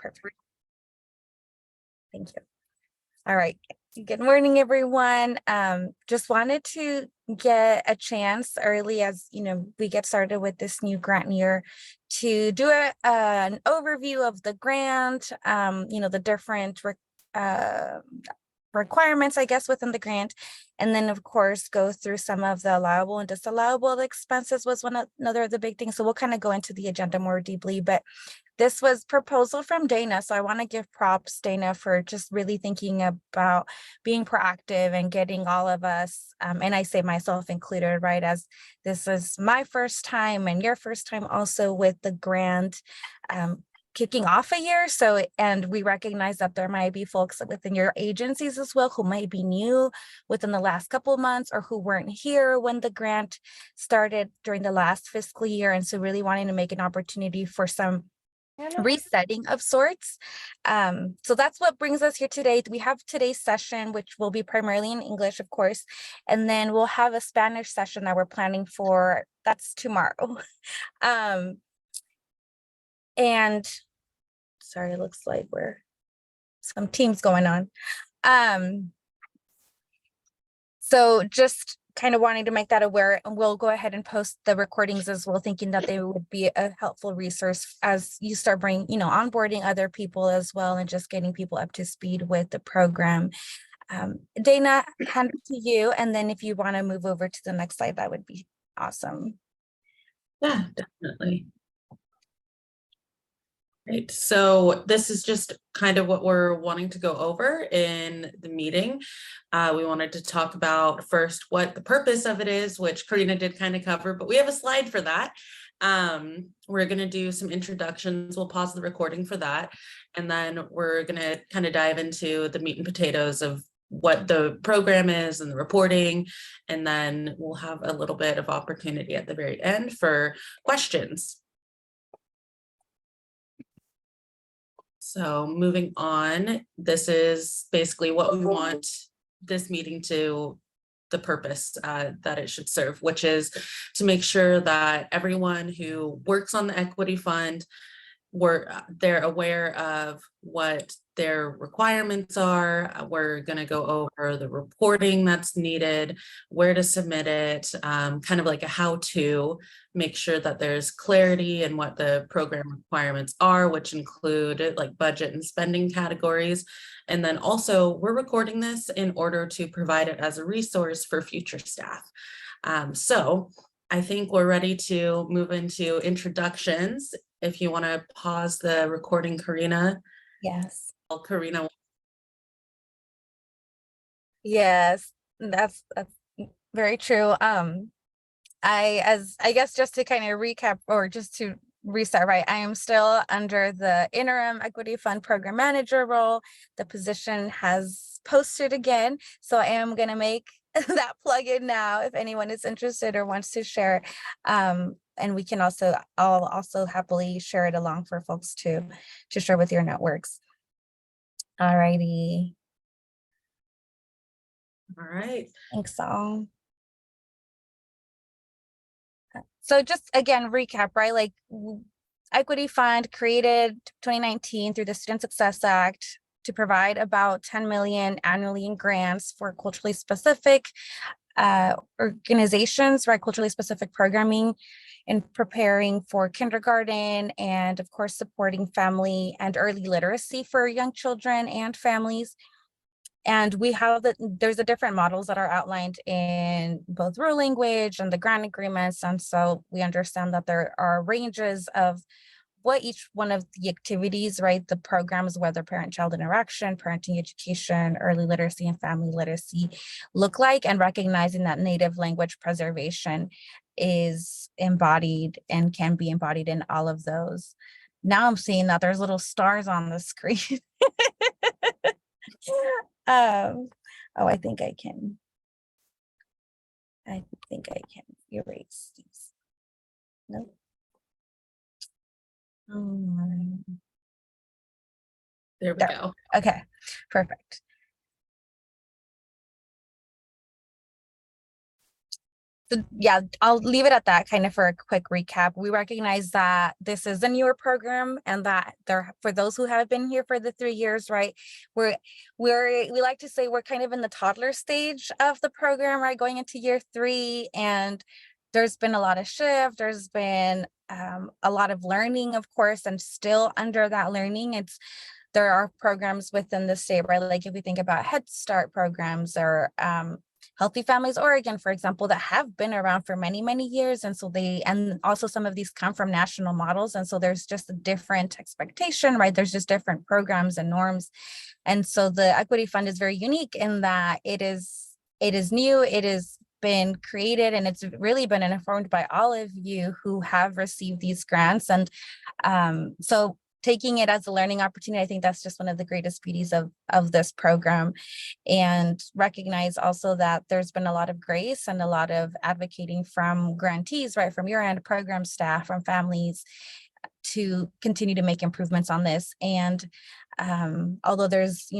Perfect. Thank you. All right. Good morning, everyone. Just wanted to get a chance early as, we get started with this new grant year to do an overview of the grant, the different requirements, I guess, within the grant. And then, of course, go through some of the allowable and disallowable expenses was another of the big things. So we'll kind of go into the agenda more deeply, but this was proposal from Dana. So I want to give props, Dana, for just really thinking about being proactive and getting all of us, and I say myself included, right, as this is my first time and your first time also with the grant kicking off a year. So, and we recognize that there might be folks within your agencies as well who might be new within the last couple of months or who weren't here when the grant started during the last fiscal year. And so really wanting to make an opportunity for some resetting of sorts. So that's what brings us here today. We have today's session, which will be primarily in English, of course, and then we'll have a Spanish session that we're planning for. That's tomorrow. And sorry, it looks like we're some teams going on. So just kind of wanting to make that aware, and we'll go ahead and post the recordings as well, thinking that they would be a helpful resource as you start bringing, onboarding other people as well, and just getting people up to speed with the program. Dana, hand it to you. And then if you want to move over to the next slide, that would be awesome. Yeah, definitely. Right. So this is just kind of what we're wanting to go over in the meeting. We wanted to talk about first what the purpose of it is, which Karina did kind of cover, but we have a slide for that. We're going to do some introductions. We'll pause the recording for that. And then we're going to kind of dive into the meat and potatoes of what the program is and the reporting. And then we'll have a little bit of opportunity at the very end for questions. So moving on, this is basically what we want this meeting to, the purpose that it should serve, which is to make sure that everyone who works on the equity fund, they're aware of what their requirements are. We're going to go over the reporting that's needed, where to submit it, kind of like a how-to, make sure that there's clarity in what the program requirements are, which include like budget and spending categories. And then also we're recording this in order to provide it as a resource for future staff. So I think we're ready to move into introductions. If you want to pause the recording, Karina. Yes. Well, Karina. Yes, that's very true. I guess just to kind of recap or just to reset, right, I am still under the interim equity fund program manager role. The position has posted again, so I am going to make that plug in now if anyone is interested or wants to share. And we can I'll also happily share it along for folks to share with your networks. All righty. All right. Thanks all. So just again, recap, right? Like Equity Fund created 2019 through the Student Success Act to provide about 10 million annually in grants for culturally specific organizations, right? Culturally specific programming in preparing for kindergarten and of course supporting family and early literacy for young children and families. And we have there's the different models that are outlined in both rule language and the grant agreements. And so we understand that there are ranges of what each one of the activities, right, the programs, whether parent-child interaction, parenting education, early literacy, and family literacy look like, and recognizing that native language preservation is embodied and can be embodied in all of those. Now I'm seeing that there's little stars on the screen. Oh, I think I can erase these. Nope. There we go. Okay, perfect. yeah, I'll leave it at that kind of for a quick recap. We recognize that this is a newer program and that there, for those who have been here for the 3 years, right, we like to say we're kind of in the toddler stage of the program, right, going into year 3. And there's been a lot of shift. There's been a lot of learning, of course, and still under that learning, there are programs within the state, right? Like if we think about Head Start programs or Healthy Families Oregon, for example, that have been around for many, many years. And so and also some of these come from national models. And so there's just a different expectation, right? There's just different programs and norms. And so the Equity Fund is very unique in that it is new, it has been created, and it's really been informed by all of you who have received these grants. And so taking it as a learning opportunity, I think that's just one of the greatest beauties of this program. And recognize also that there's been a lot of grace and a lot of advocating from grantees, right, from your end, program staff, from families, to continue to make improvements on this. And although there's,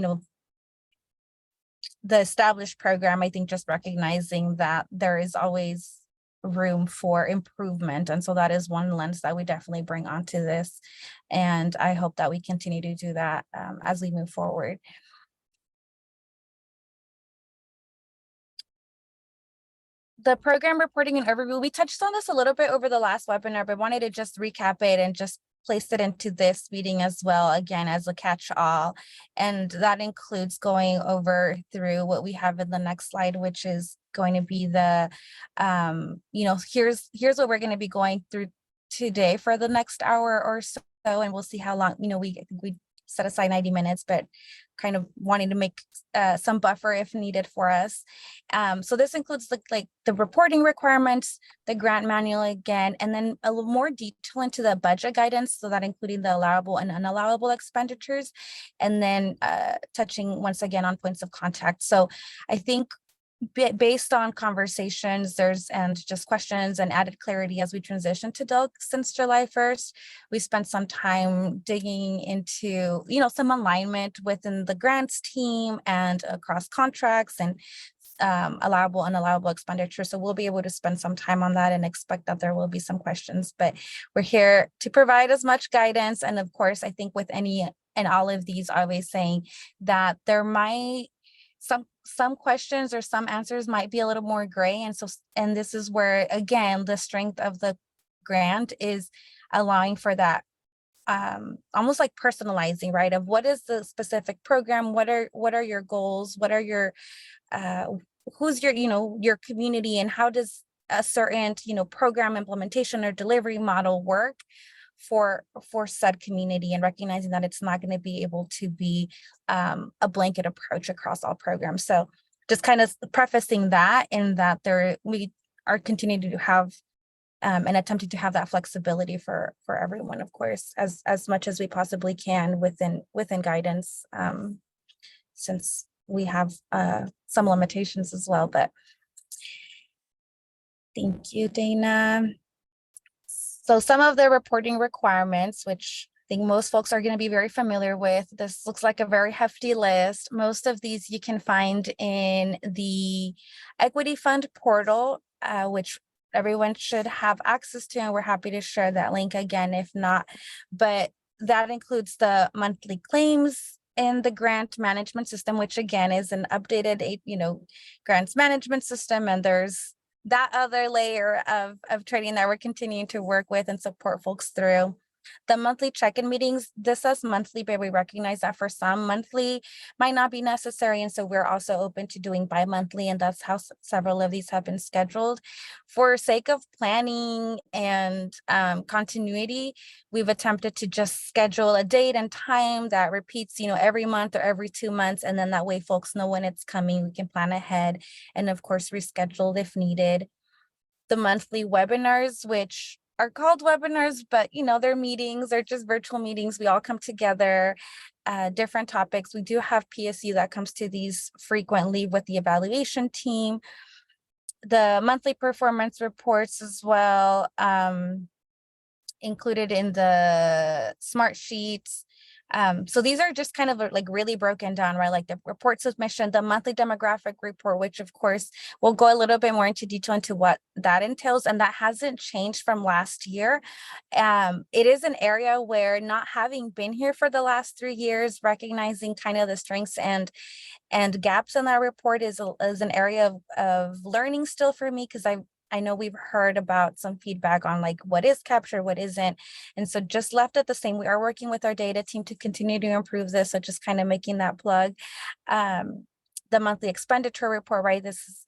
the established program, I think just recognizing that there is always room for improvement. And so that is one lens that we definitely bring onto this. And I hope that we continue to do that as we move forward. The program reporting and overview, we touched on this a little bit over the last webinar, but wanted to just recap it and just place it into this meeting as well, again, as a catch-all. And that includes going over through what we have in the next slide, which is going to be the, here's what we're going to be going through today for the next hour or so. And we'll see how long, I think we set aside 90 minutes, but kind of wanting to make some buffer if needed for us. So this includes the reporting requirements, the grant manual again, and then a little more detail into the budget guidance, so that including the allowable and unallowable expenditures, and then touching once again on points of contact. So I think based on conversations, and just questions and added clarity as we transition to DILC since July 1st, we spent some time digging into, some alignment within the grants team and across contracts and allowable and unallowable expenditure. So we'll be able to spend some time on that and expect that there will be some questions, but we're here to provide as much guidance. And of course, I think with any and all of these, always saying that there might some questions or some answers might be a little more gray. And this is where, again, the strength of the grant is allowing for that almost like personalizing, right? Of what is the specific program? What are your goals? What are your who's your, your community, and how does a certain, program implementation or delivery model work for said community, and recognizing that it's not going to be able to be a blanket approach across all programs. So just kind of prefacing that, in that we are continuing to have and attempting to have that flexibility for everyone, of course, as much as we possibly can within guidance, since we have some limitations as well. But thank you, Dana. So some of the reporting requirements, which I think most folks are going to be very familiar with, this looks like a very hefty list. Most of these you can find in the Equity Fund portal, which everyone should have access to, and we're happy to share that link again if not. But that includes the monthly claims in the grant management system, which again is an updated, grants management system. And there's that other layer of training that we're continuing to work with and support folks through. The monthly check-in meetings, this says monthly, but we recognize that for some, monthly might not be necessary. And so we're also open to doing bi-monthly, and that's how several of these have been scheduled. For sake of planning and continuity, we've attempted to just schedule a date and time that repeats, every month or every 2 months. And then that way folks know when it's coming, we can plan ahead, and of course, reschedule if needed. The monthly webinars, which are called webinars, but they're meetings, they're just virtual meetings. We all come together, different topics. We do have PSU that comes to these frequently with the evaluation team. The monthly performance reports as well, included in the smart sheets. So these are just kind of like really broken down, right? Like the report submission, the monthly demographic report, which of course we'll go a little bit more into detail into what that entails. And that hasn't changed from last year. It is an area where, not having been here for the last 3 years, recognizing kind of the strengths and gaps in that report is an area of learning still for me, because I know we've heard about some feedback on like what is captured, what isn't. And so just left it the same. We are working with our data team to continue to improve this. So just kind of making that plug. The monthly expenditure report, right? This is,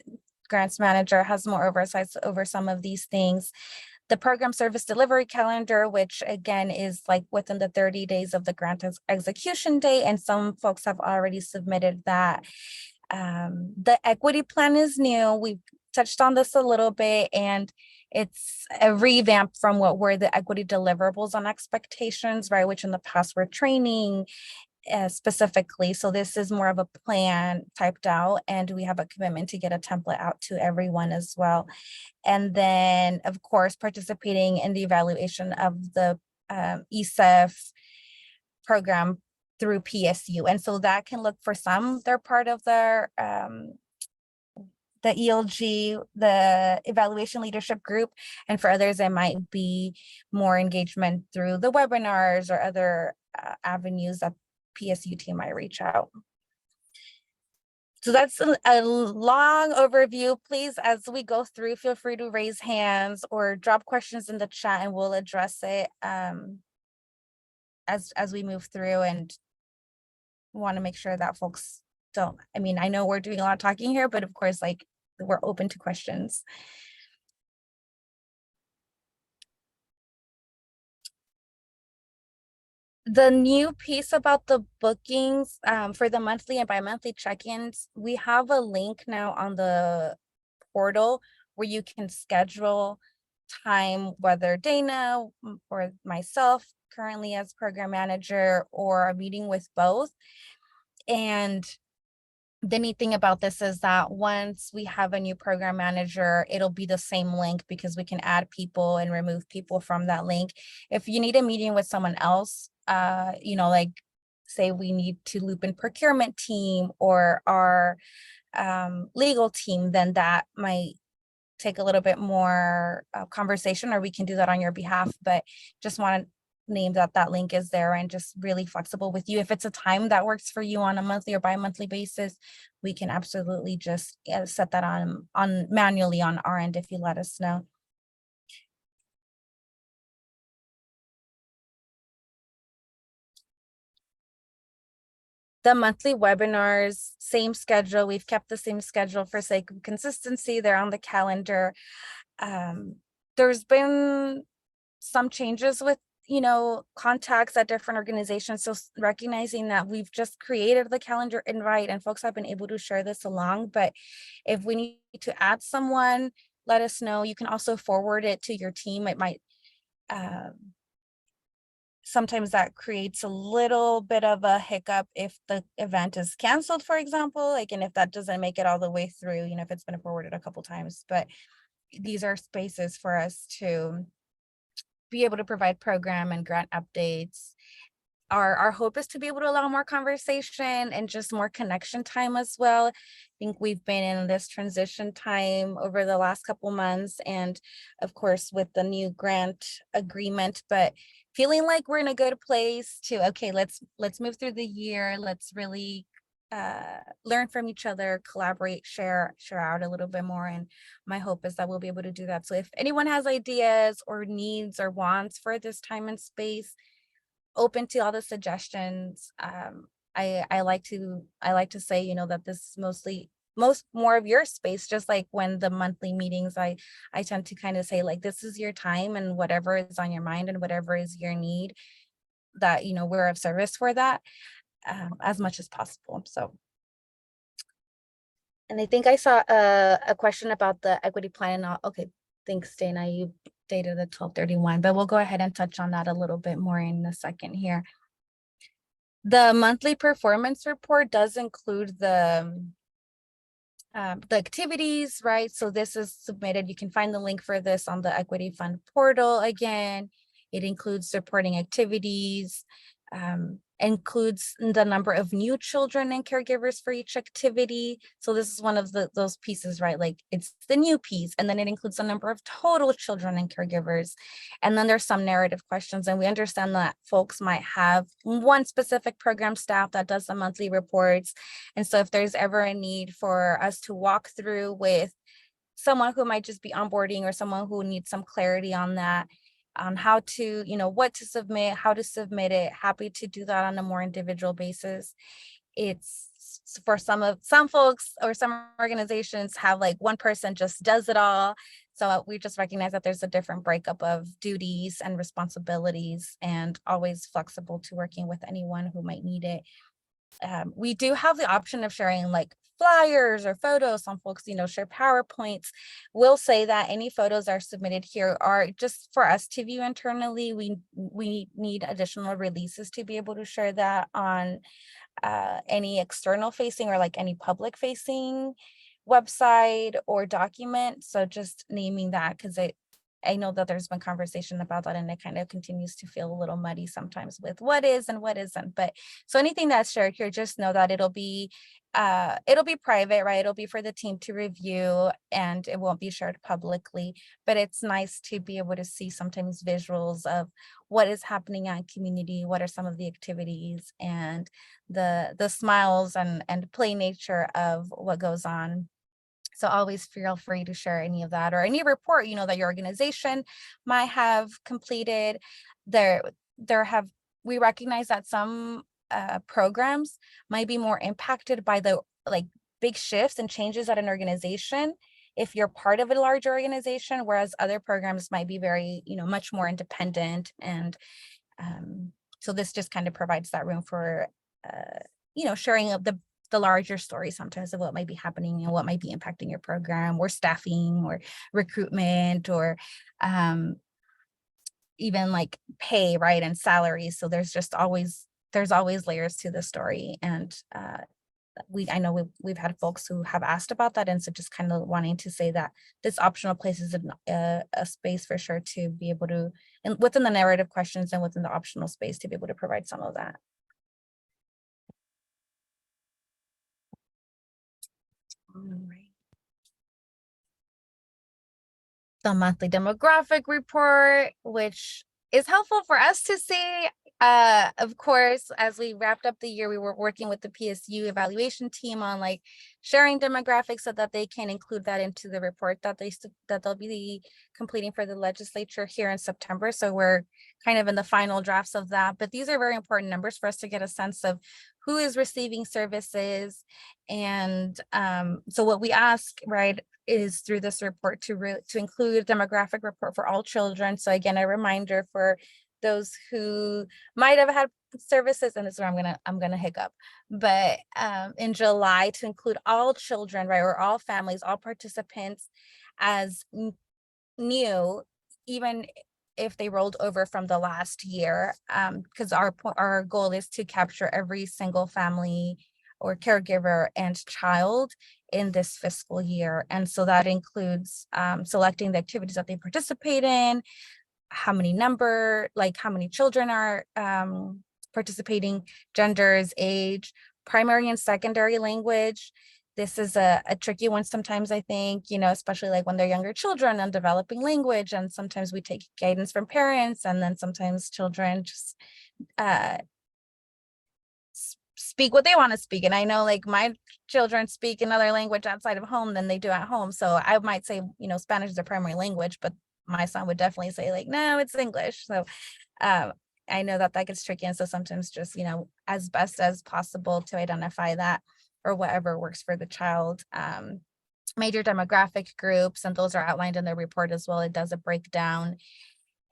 grants manager has more oversight over some of these things. The program service delivery calendar, which again is like within the 30 days of the grant execution date. And some folks have already submitted that. The equity plan is new. We've touched on this a little bit, and it's a revamp from what were the equity deliverables on expectations, right? Which in the past were training specifically. So this is more of a plan typed out, and we have a commitment to get a template out to everyone as well. And then of course, participating in the evaluation of the ECEF program through PSU. And so that can look, for some, they're part of their the ELG, the evaluation leadership group, and for others it might be more engagement through the webinars or other avenues that PSU team might reach out. So that's a long overview. Please, as we go through, feel free to raise hands or drop questions in the chat, and we'll address it as we move through, and want to make sure that folks don't, I mean, I know we're doing a lot of talking here, but of course, like, we're open to questions. The new piece about the bookings for the monthly and bi-monthly check-ins, we have a link now on the portal where you can schedule time, whether Dana or myself currently as program manager, or a meeting with both. And the neat thing about this is that once we have a new program manager, it'll be the same link, because we can add people and remove people from that link. If you need a meeting with someone else, you know, like say we need to loop in procurement team or our legal team, then that might take a little bit more conversation, or we can do that on your behalf. But just want to name that link is there, and just really flexible with you. If it's a time that works for you on a monthly or bi-monthly basis, we can absolutely just set that on manually on our end if you let us know. The monthly webinars, same schedule. We've kept the same schedule for sake of consistency. They're on the calendar. There's been some changes with, you know, contacts at different organizations. So recognizing that we've just created the calendar invite and folks have been able to share this along. But if we need to add someone, let us know. You can also forward it to your team. It might, sometimes that creates a little bit of a hiccup if the event is canceled, for example, like, and if that doesn't make it all the way through, you know, if it's been forwarded a couple times. But these are spaces for us to be able to provide program and grant updates. Our hope is to be able to allow more conversation and just more connection time as well. I think we've been in this transition time over the last couple months, and of course with the new grant agreement, but feeling like we're in a good place to, okay, let's move through the year. Let's really learn from each other, collaborate, share out a little bit more. And my hope is that we'll be able to do that. So if anyone has ideas or needs or wants for this time and space, open to all the suggestions. I like to say, you know, that this is mostly more of your space, just like when the monthly meetings, I tend to kind of say, like, this is your time, and whatever is on your mind and whatever is your need, that, you know, we're of service for that as much as possible. So, and I think I saw a question about the equity plan. Okay, thanks, Dana. You dated at 12/31, but we'll go ahead and touch on that a little bit more in a second here. The monthly performance report does include the activities, right? So this is submitted. You can find the link for this on the Equity Fund portal. Again, it includes supporting activities. includes the number of new children and caregivers for each activity. So this is one of those pieces, right? Like it's the new piece, and then it includes the number of total children and caregivers. And then there's some narrative questions, and we understand that folks might have one specific program staff that does the monthly reports. And so if there's ever a need for us to walk through with someone who might just be onboarding or someone who needs some clarity on that, on how to, what to submit, how to submit it, happy to do that on a more individual basis. It's for some folks or some organizations have like one person just does it all. So we just recognize that there's a different breakup of duties and responsibilities, and always flexible to working with anyone who might need it. We do have the option of sharing like flyers or photos. Some folks, share PowerPoints. We'll say that any photos are submitted here are just for us to view internally. We need additional releases to be able to share that on any external facing or like any public facing website or document. So just naming that, because I know that there's been conversation about that, and it kind of continues to feel a little muddy sometimes with what is and what isn't. But so anything that's shared here, just know that it'll be private, right? It'll be for the team to review, and it won't be shared publicly. But it's nice to be able to see sometimes visuals of what is happening on community, what are some of the activities, and the smiles and play nature of what goes on. So always feel free to share any of that or any report, that your organization might have completed. We recognize that some programs might be more impacted by the like big shifts and changes at an organization if you're part of a large organization, whereas other programs might be very, much more independent. And so this just kind of provides that room for, sharing of the larger story sometimes of what might be happening and what might be impacting your program or staffing or recruitment or even like pay, right, and salaries. So there's always layers to the story. And I know we've had folks who have asked about that, and so just kind of wanting to say that this optional place is a space for sure to be able to, and within the narrative questions and within the optional space, to be able to provide some of that. All right. The monthly demographic report, which is helpful for us to see. Of course, as we wrapped up the year, we were working with the PSU evaluation team on like sharing demographics so that they can include that into the report that they'll be completing for the legislature here in September. So we're kind of in the final drafts of that, but these are very important numbers for us to get a sense of who is receiving services. And so what we ask, right, is through this report to include a demographic report for all children. So again, a reminder for those who might have had services, and this is where I'm gonna hiccup, but in July, to include all children, right, or all families, all participants as new, even if they rolled over from the last year, because our goal is to capture every single family or caregiver and child in this fiscal year. And so that includes selecting the activities that they participate in, how many children are participating, genders, age, primary and secondary language. This is a tricky one sometimes, I think, especially like when they're younger children and developing language. And sometimes we take guidance from parents, and then sometimes children just speak what they want to speak. And I know like my children speak another language outside of home than they do at home. So I might say, Spanish is their primary language, but my son would definitely say like, no, it's English. So I know that gets tricky. And so sometimes just, as best as possible to identify that or whatever works for the child. Major demographic groups, and those are outlined in the report as well. It does a breakdown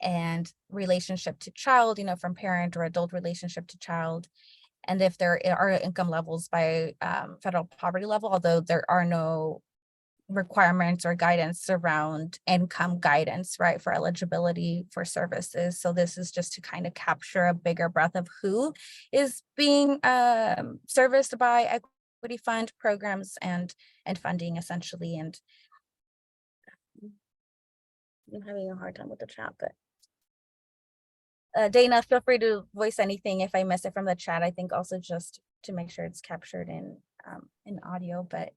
and relationship to child, from parent or adult relationship to child. And if there are income levels by federal poverty level, although there are no requirements or guidance around income guidance, right, for eligibility for services. So this is just to kind of capture a bigger breadth of who is being serviced by equity fund programs and funding, essentially. And I'm having a hard time with the chat, but Dana, feel free to voice anything if I miss it from the chat. I think also just to make sure it's captured in audio, but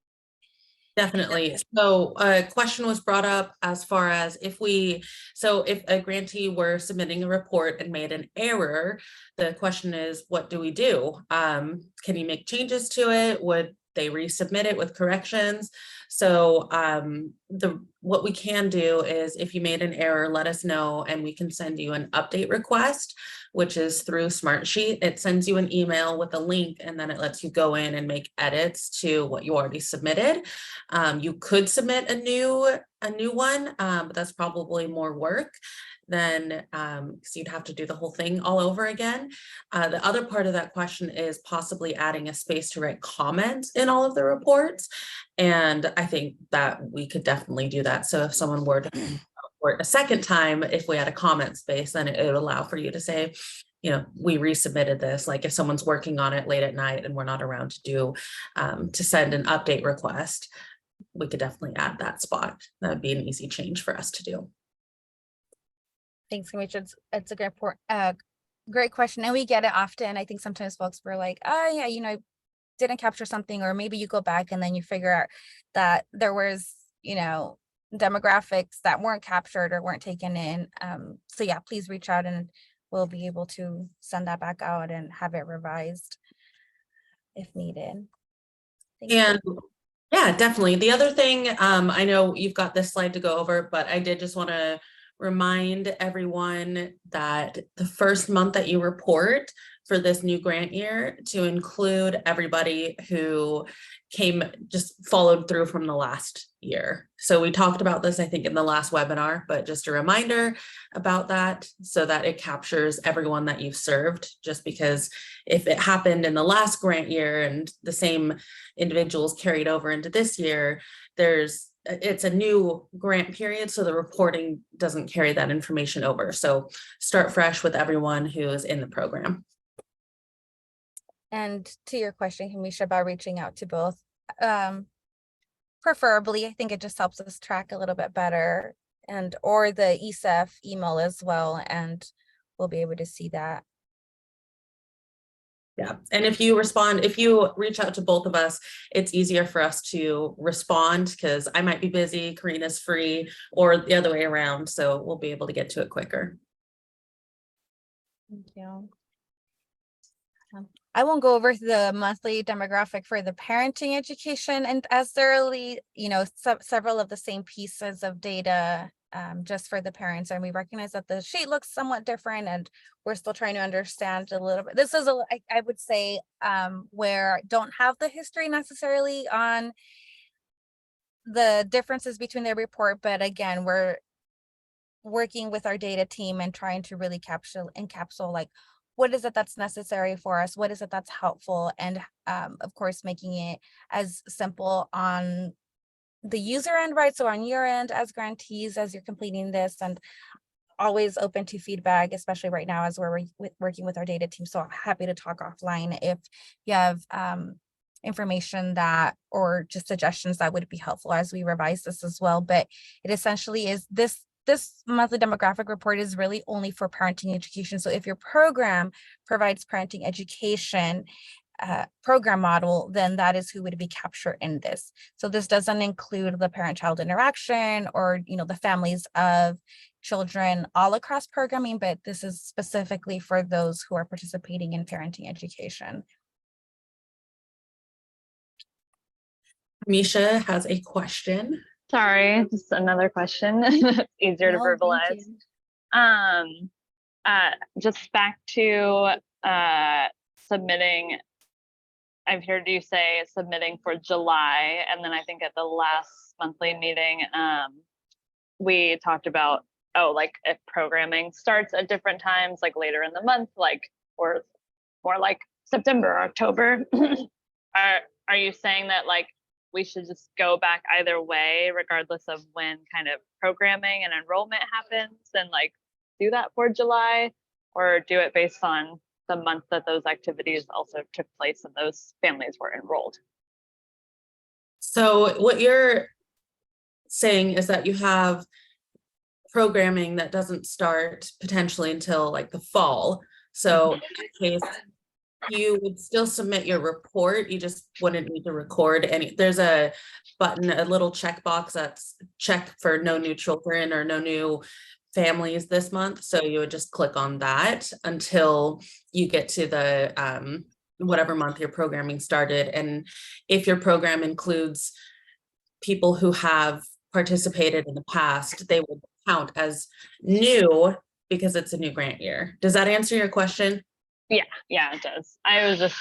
Definitely. So a question was brought up as far as if a grantee were submitting a report and made an error, the question is, what do we do? Can you make changes to it? Would they resubmit it with corrections? So what we can do is, if you made an error, let us know and we can send you an update request, which is through Smartsheet. It sends you an email with a link, and then it lets you go in and make edits to what you already submitted. You could submit a new one, but that's probably more work than because you'd have to do the whole thing all over again. The other part of that question is possibly adding a space to write comments in all of the reports. And I think that we could definitely do that. So if someone were to report a second time, if we had a comment space, then it would allow for you to say, we resubmitted this. Like if someone's working on it late at night and we're not around to send an update request, we could definitely add that spot. That would be an easy change for us to do. thanks, Kamisha. It's a great question, and we get it often. I think sometimes folks were like, oh yeah, I didn't capture something, or maybe you go back and then you figure out that there was, demographics that weren't captured or weren't taken in. So yeah, please reach out and we'll be able to send that back out and have it revised if needed. And yeah, definitely. The other thing, I know you've got this slide to go over, but I did just want to remind everyone that the first month that you report for this new grant year, to include everybody who just followed through from the last year. So we talked about this, I think, in the last webinar, but just a reminder about that so that it captures everyone that you've served, just because if it happened in the last grant year and the same individuals carried over into this year, it's a new grant period, so the reporting doesn't carry that information over. So start fresh with everyone who is in the program. And to your question, Kamisha, about reaching out to both, preferably, I think it just helps us track a little bit better, or the ECEF email as well, and we'll be able to see that. Yeah, and if you reach out to both of us, it's easier for us to respond because I might be busy, Karina's free, or the other way around. So we'll be able to get to it quicker. Thank you. I won't go over the monthly demographic for the parenting education and as thoroughly, several of the same pieces of data just for the parents. And we recognize that the sheet looks somewhat different and we're still trying to understand a little bit. This is, I would say, where don't have the history necessarily on the differences between their report. But again, we're working with our data team and trying to really encapsulate like, what is it that's necessary for us? What is it that's helpful? And of course, making it as simple on the user end, right? So on your end as grantees, as you're completing this, and always open to feedback, especially right now as we're working with our data team. So I'm happy to talk offline if you have information or just suggestions that would be helpful as we revise this as well. But it essentially is this monthly demographic report is really only for parenting education. So if your program provides parenting education program model, then that is who would be captured in this. So this doesn't include the parent-child interaction or, the families of children all across programming, but this is specifically for those who are participating in parenting education. Misha has a question. Sorry, just another question. Easier to verbalize. Just back to submitting. I've heard you say submitting for July, and then I think at the last monthly meeting, we talked about like if programming starts at different times, like later in the month, or more like September or October. Are you saying that like we should just go back either way, regardless of when kind of programming and enrollment happens, and like do that for July, or do it based on the month that those activities also took place and those families were enrolled? So what you're saying is that you have programming that doesn't start potentially until like the fall. So in that case, you would still submit your report, you just wouldn't need to record any. There's a button, a little checkbox that's check for no new children or no new families this month. So you would just click on that until you get to the whatever month your programming started. And if your program includes people who have participated in the past, they would count as new because it's a new grant year. Does that answer your question? Yeah, it does. I was just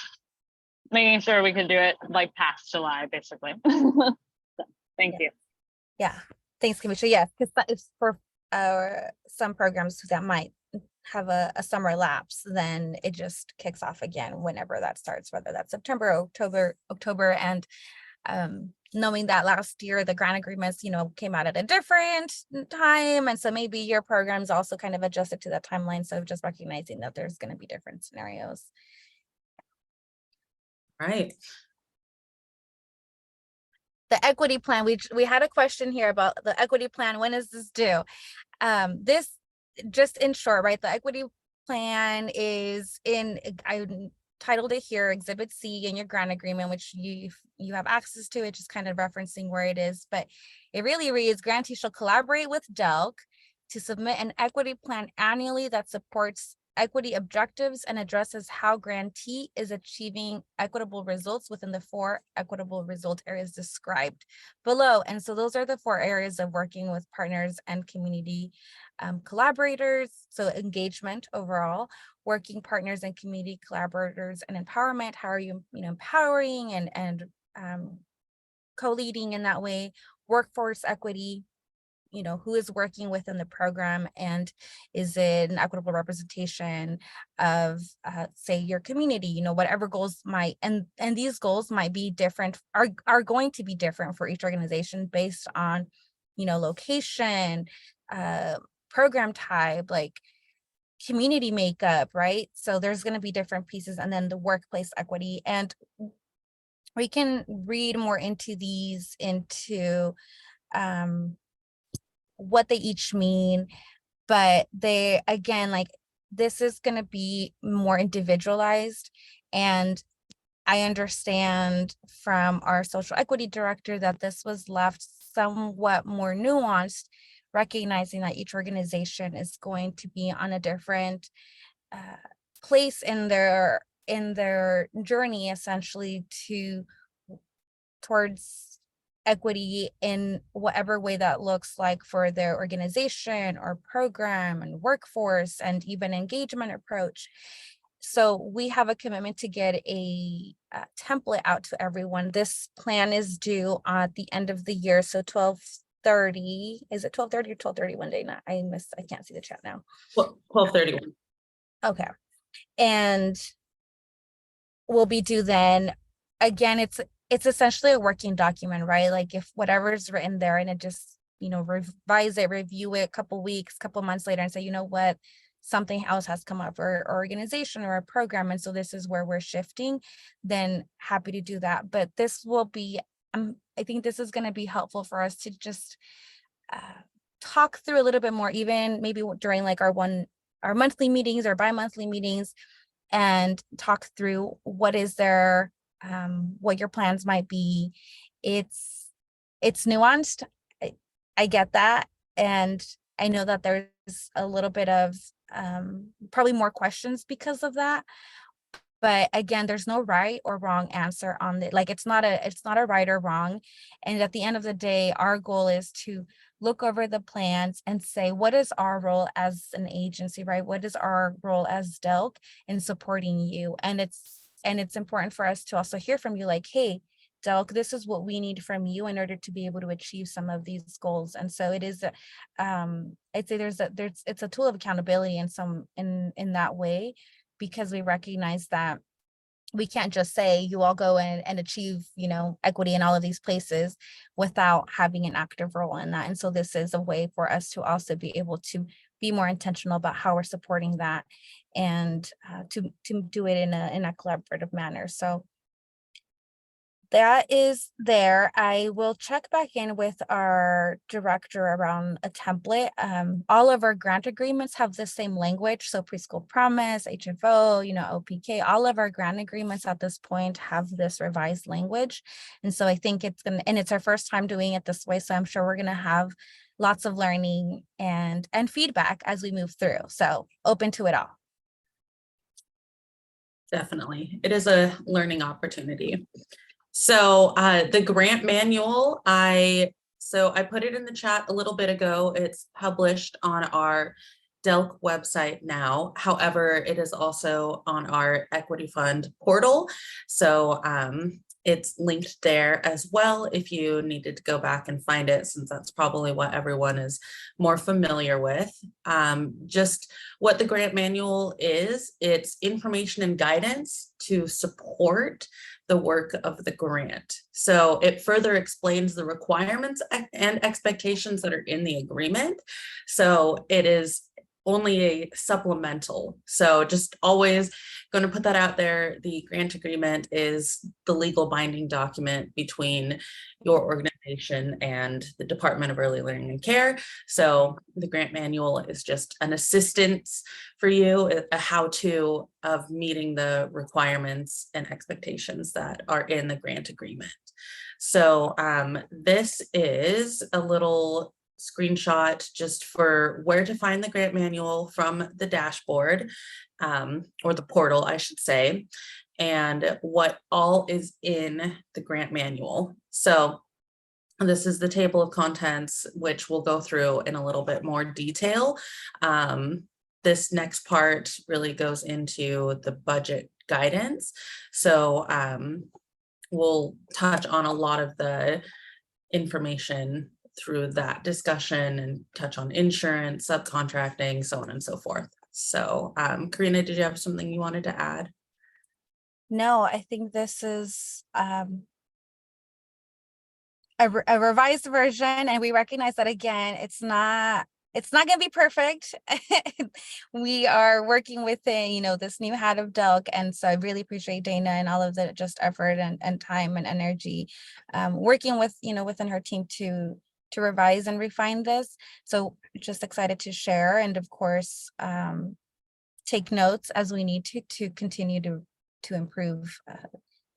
making sure we could do it like past July, basically. So, thank you. Yeah, thanks, Kamisha. Yes, because that is for some programs that might have a summer lapse, then it just kicks off again whenever that starts, whether that's September, October, and knowing that last year the grant agreements, came out at a different time, and so maybe your program's also kind of adjusted to that timeline. So just recognizing that there's going to be different scenarios. Right. The equity plan, we had a question here about the equity plan. When is this due? This, just in short, right? The equity plan is I titled it here, Exhibit C in your grant agreement, which you have access to. It's just kind of referencing where it is, but it really reads, grantee shall collaborate with DELC to submit an equity plan annually that supports equity objectives and addresses how grantee is achieving equitable results within the 4 equitable result areas described below. And so those are the 4 areas of working with partners and community collaborators. So engagement overall, working partners and community collaborators, and empowerment. How are you, empowering and co-leading in that way? Workforce equity, who is working within the program, and is it an equitable representation of say your community, whatever goals might, and these goals might be different, are going to be different for each organization based on location, program type, like community makeup, right? So there's going to be different pieces. And then the workplace equity, and we can read more into these, into what they each mean, but they, again, like, this is going to be more individualized. And I understand from our social equity director that this was left somewhat more nuanced, recognizing that each organization is going to be on a different place in their journey, essentially, towards equity in whatever way that looks like for their organization or program and workforce and even engagement approach. So we have a commitment to get a template out to everyone. This plan is due at the end of the year, so 12/30. Is it 12/30 or 12/30 one day? Not, I can't see the chat now. 12/31. Okay, and will be due then. Again, it's essentially a working document, right? Like, if whatever's written there, and it just, revise it, review it a couple weeks, couple months later, and say, what, something else has come up, or organization or a program, and so this is where we're shifting, then happy to do that. But this will be, I think this is going to be helpful for us to just talk through a little bit more, even maybe during like our monthly meetings or bi-monthly meetings, and talk through what is there, what your plans might be. It's nuanced. I get that. And I know that there's a little bit of probably more questions because of that. But again, there's no right or wrong answer on it. Like, it's not a right or wrong. And at the end of the day, our goal is to look over the plans and say, what is our role as an agency, right? What is our role as DELC in supporting you? And it's important for us to also hear from you, like, hey, DELC, this is what we need from you in order to be able to achieve some of these goals. And so it is, I'd say it's a tool of accountability in that way, because we recognize that we can't just say you all go and achieve, equity in all of these places without having an active role in that. And so this is a way for us to also be able to be more intentional about how we're supporting that, and to do it in a collaborative manner. So that is there. I will check back in with our director around a template. All of our grant agreements have the same language. So preschool promise, HFO, OPK, all of our grant agreements at this point have this revised language. And so I think and it's our first time doing it this way. So I'm sure we're gonna have lots of learning and feedback as we move through. So open to it all. Definitely. It is a learning opportunity. So the grant manual, I put it in the chat a little bit ago. It's published on our DELC website now. However, it is also on our Equity Fund portal. So it's linked there as well if you needed to go back and find it, since that's probably what everyone is more familiar with. Just what the grant manual is, it's information and guidance to support the work of the grant. So it further explains the requirements and expectations that are in the agreement. So it is only a supplemental. So just always going to put that out there. The grant agreement is the legal binding document between your organization and the Department of Early Learning and Care. So the grant manual is just an assistance for you, a how-to of meeting the requirements and expectations that are in the grant agreement. So this is a little screenshot just for where to find the grant manual from the dashboard, or the portal, I should say, and what all is in the grant manual. So this is the table of contents, which we'll go through in a little bit more detail. This next part really goes into the budget guidance. So we'll touch on a lot of the information through that discussion and touch on insurance, subcontracting, so on and so forth. So Karina, did you have something you wanted to add? No, I think this is a revised version, and we recognize that, again, it's not going to be perfect. We are working within, this new head of DELC. And so I really appreciate Dana and all of the just effort and time and energy working with, within her team to revise and refine this. So just excited to share, and of course, take notes as we need to continue to improve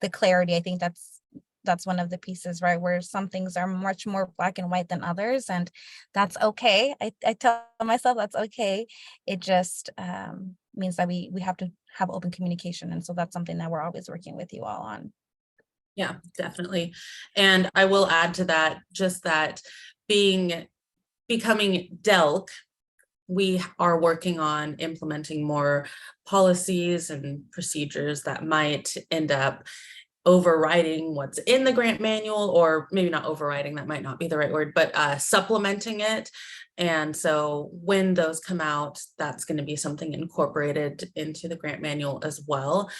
the clarity. I think that's one of the pieces, right, where some things are much more black and white than others, and that's okay. I tell myself that's okay. It just means that we have to have open communication, and so that's something that we're always working with you all on. Yeah, definitely. And I will add to that, just that becoming DELC, we are working on implementing more policies and procedures that might end up overriding what's in the grant manual, or maybe not overriding, that might not be the right word, but supplementing it. And so when those come out, that's going to be something incorporated into the grant manual as well.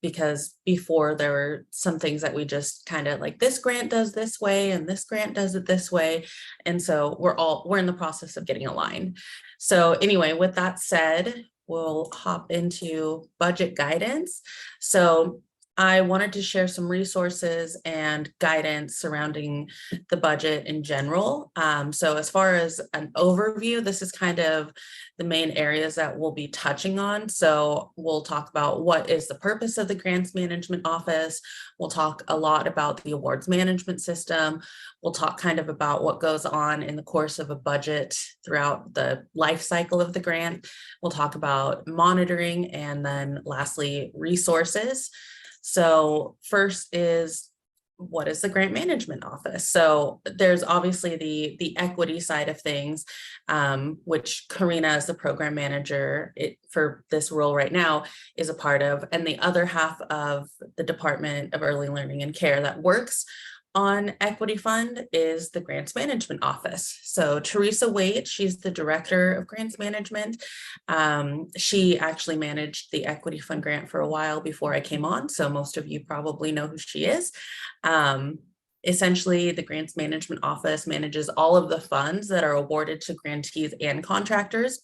Because before, there were some things that we just kind of like, this grant does this way and this grant does it this way. And so we're in the process of getting aligned. So anyway, with that said, we'll hop into budget guidance. So I wanted to share some resources and guidance surrounding the budget in general. So as far as an overview, this is kind of the main areas that we'll be touching on. So we'll talk about what is the purpose of the Grants Management Office. We'll talk a lot about the awards management system. We'll talk kind of about what goes on in the course of a budget throughout the life cycle of the grant. We'll talk about monitoring, and then lastly, resources. So first is, what is the Grant Management Office? So there's obviously the equity side of things, which Karina, as the program manager for this role right now, is a part of, and the other half of the Department of Early Learning and Care that works on Equity Fund is the Grants Management Office. So Teresa Waite, she's the director of Grants Management. She actually managed the Equity Fund grant for a while before I came on, so most of you probably know who she is. Essentially, the Grants Management Office manages all of the funds that are awarded to grantees and contractors.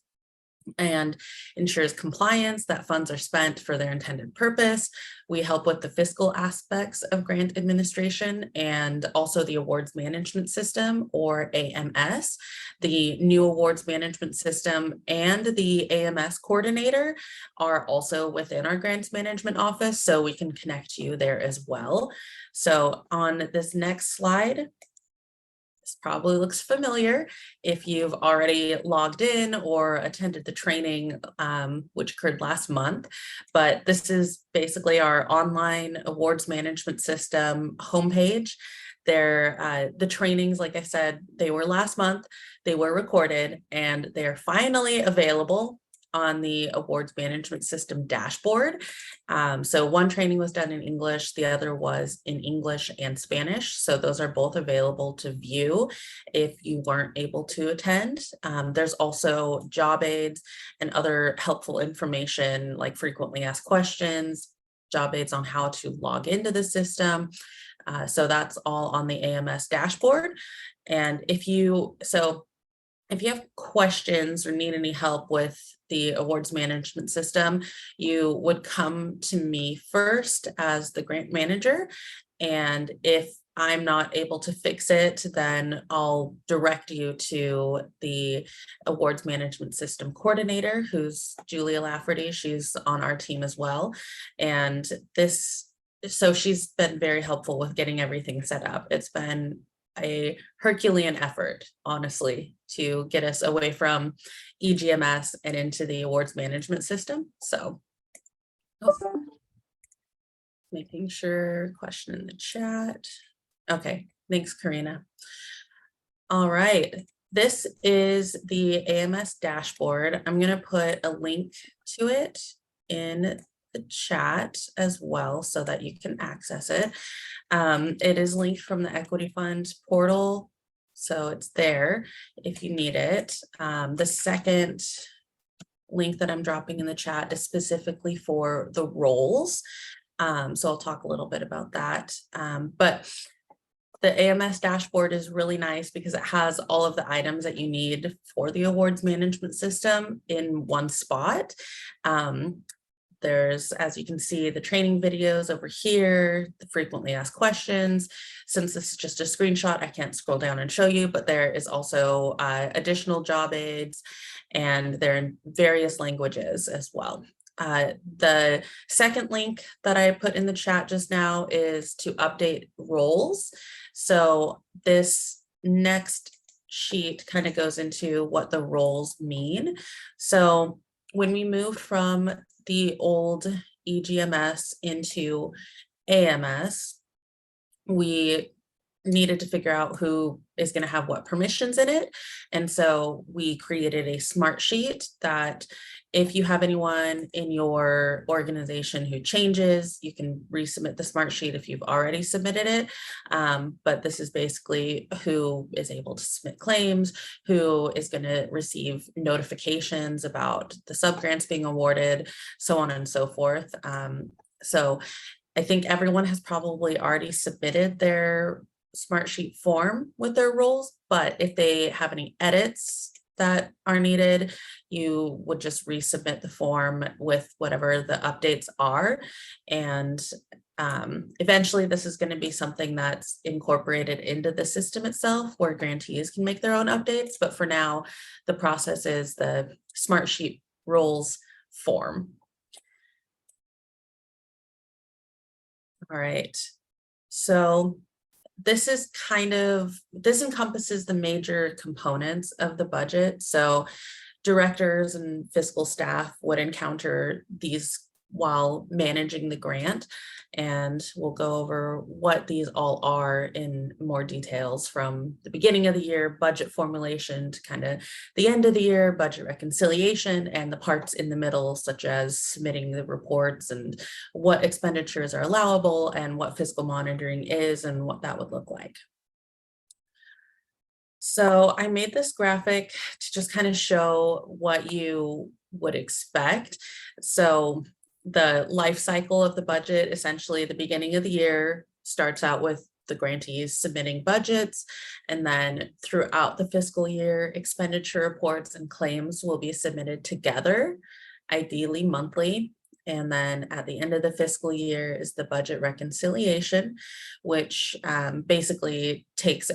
and ensures compliance that funds are spent for their intended purpose. We help with the fiscal aspects of grant administration and also the awards management system, or AMS. The new awards management system and the AMS coordinator are also within our grants management office, so we can connect you there as well. So on this next slide, this probably looks familiar if you've already logged in or attended the training, which occurred last month. But this is basically our online awards management system homepage. The trainings, like I said, they were last month, they were recorded, and they're finally available on the awards management system dashboard. So one training was done in English, the other was in English and Spanish. So those are both available to view if you weren't able to attend. There's also job aids and other helpful information like frequently asked questions, job aids on how to log into the system. So that's all on the AMS dashboard. And if you have questions or need any help with the awards management system, you would come to me first as the grant manager. And if I'm not able to fix it, then I'll direct you to the awards management system coordinator, who's Julia Lafferty. She's on our team as well. And so she's been very helpful with getting everything set up. It's been a Herculean effort, honestly, to get us away from EGMS and into the awards management system. So making sure, question in the chat. Okay, thanks, Karina. All right, this is the AMS dashboard. I'm going to put a link to it in the chat as well so that you can access it. It is linked from the Equity Fund portal, so it's there if you need it. The second link that I'm dropping in the chat is specifically for the roles. So I'll talk a little bit about that. But the AMS dashboard is really nice because it has all of the items that you need for the awards management system in one spot. There's, as you can see, the training videos over here, the frequently asked questions. Since this is just a screenshot, I can't scroll down and show you, but there is also additional job aids, and they're in various languages as well. The second link that I put in the chat just now is to update roles. So this next sheet kind of goes into what the roles mean. So when we moved from the old EGMS into AMS, we needed to figure out who is going to have what permissions in it. And so we created a smart sheet that if you have anyone in your organization who changes, you can resubmit the smart sheet if you've already submitted it. But this is basically who is able to submit claims, who is going to receive notifications about the subgrants being awarded, so on and so forth. So I think everyone has probably already submitted their smart sheet form with their roles, but if they have any edits that are needed, you would just resubmit the form with whatever the updates are. And eventually this is going to be something that's incorporated into the system itself where grantees can make their own updates. But for now, the process is the smart sheet roles form. All right, so this encompasses the major components of the budget. So directors and fiscal staff would encounter these while managing the grant, and we'll go over what these all are in more details from the beginning of the year, budget formulation, to kind of the end of the year, budget reconciliation, and the parts in the middle, such as submitting the reports and what expenditures are allowable and what fiscal monitoring is and what that would look like. So I made this graphic to just kind of show what you would expect. So the life cycle of the budget, essentially the beginning of the year starts out with the grantees submitting budgets. And then throughout the fiscal year, expenditure reports and claims will be submitted together, ideally monthly. And then at the end of the fiscal year is the budget reconciliation, which basically takes,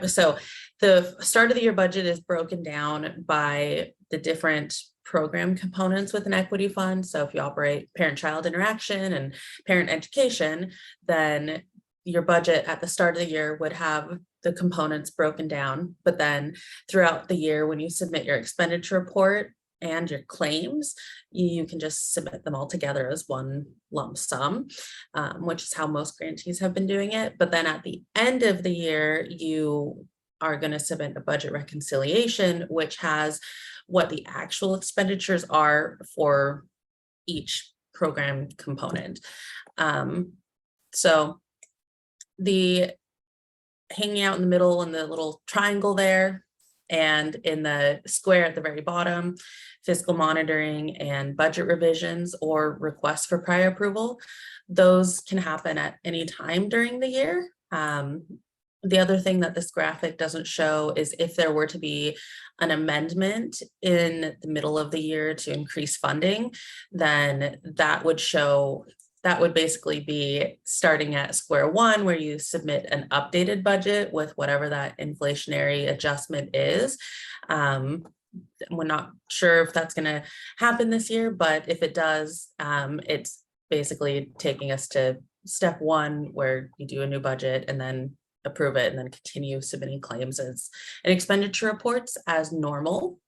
so the start of the year budget is broken down by the different program components with an equity fund. So if you operate parent-child interaction and parent education, then your budget at the start of the year would have the components broken down. But then throughout the year, when you submit your expenditure report and your claims, you can just submit them all together as one lump sum, which is how most grantees have been doing it. But then at the end of the year, you are going to submit a budget reconciliation, which has what the actual expenditures are for each program component. So the hanging out in the middle in the little triangle there, and in the square at the very bottom, fiscal monitoring and budget revisions or requests for prior approval, those can happen at any time during the year. The other thing that this graphic doesn't show is if there were to be an amendment in the middle of the year to increase funding, then that would show, that would basically be starting at square one, where you submit an updated budget with whatever that inflationary adjustment is. We're not sure if that's going to happen this year, but if it does, it's basically taking us to step one, where you do a new budget and then approve it and then continue submitting claims as and expenditure reports as normal.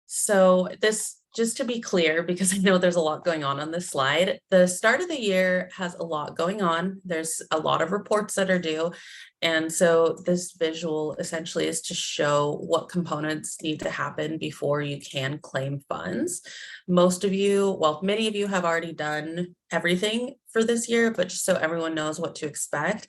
So this, just to be clear, because I know there's a lot going on this slide, the start of the year has a lot going on. There's a lot of reports that are due. And so this visual essentially is to show what components need to happen before you can claim funds. Most of you, well, many of you have already done everything for this year, but just so everyone knows what to expect,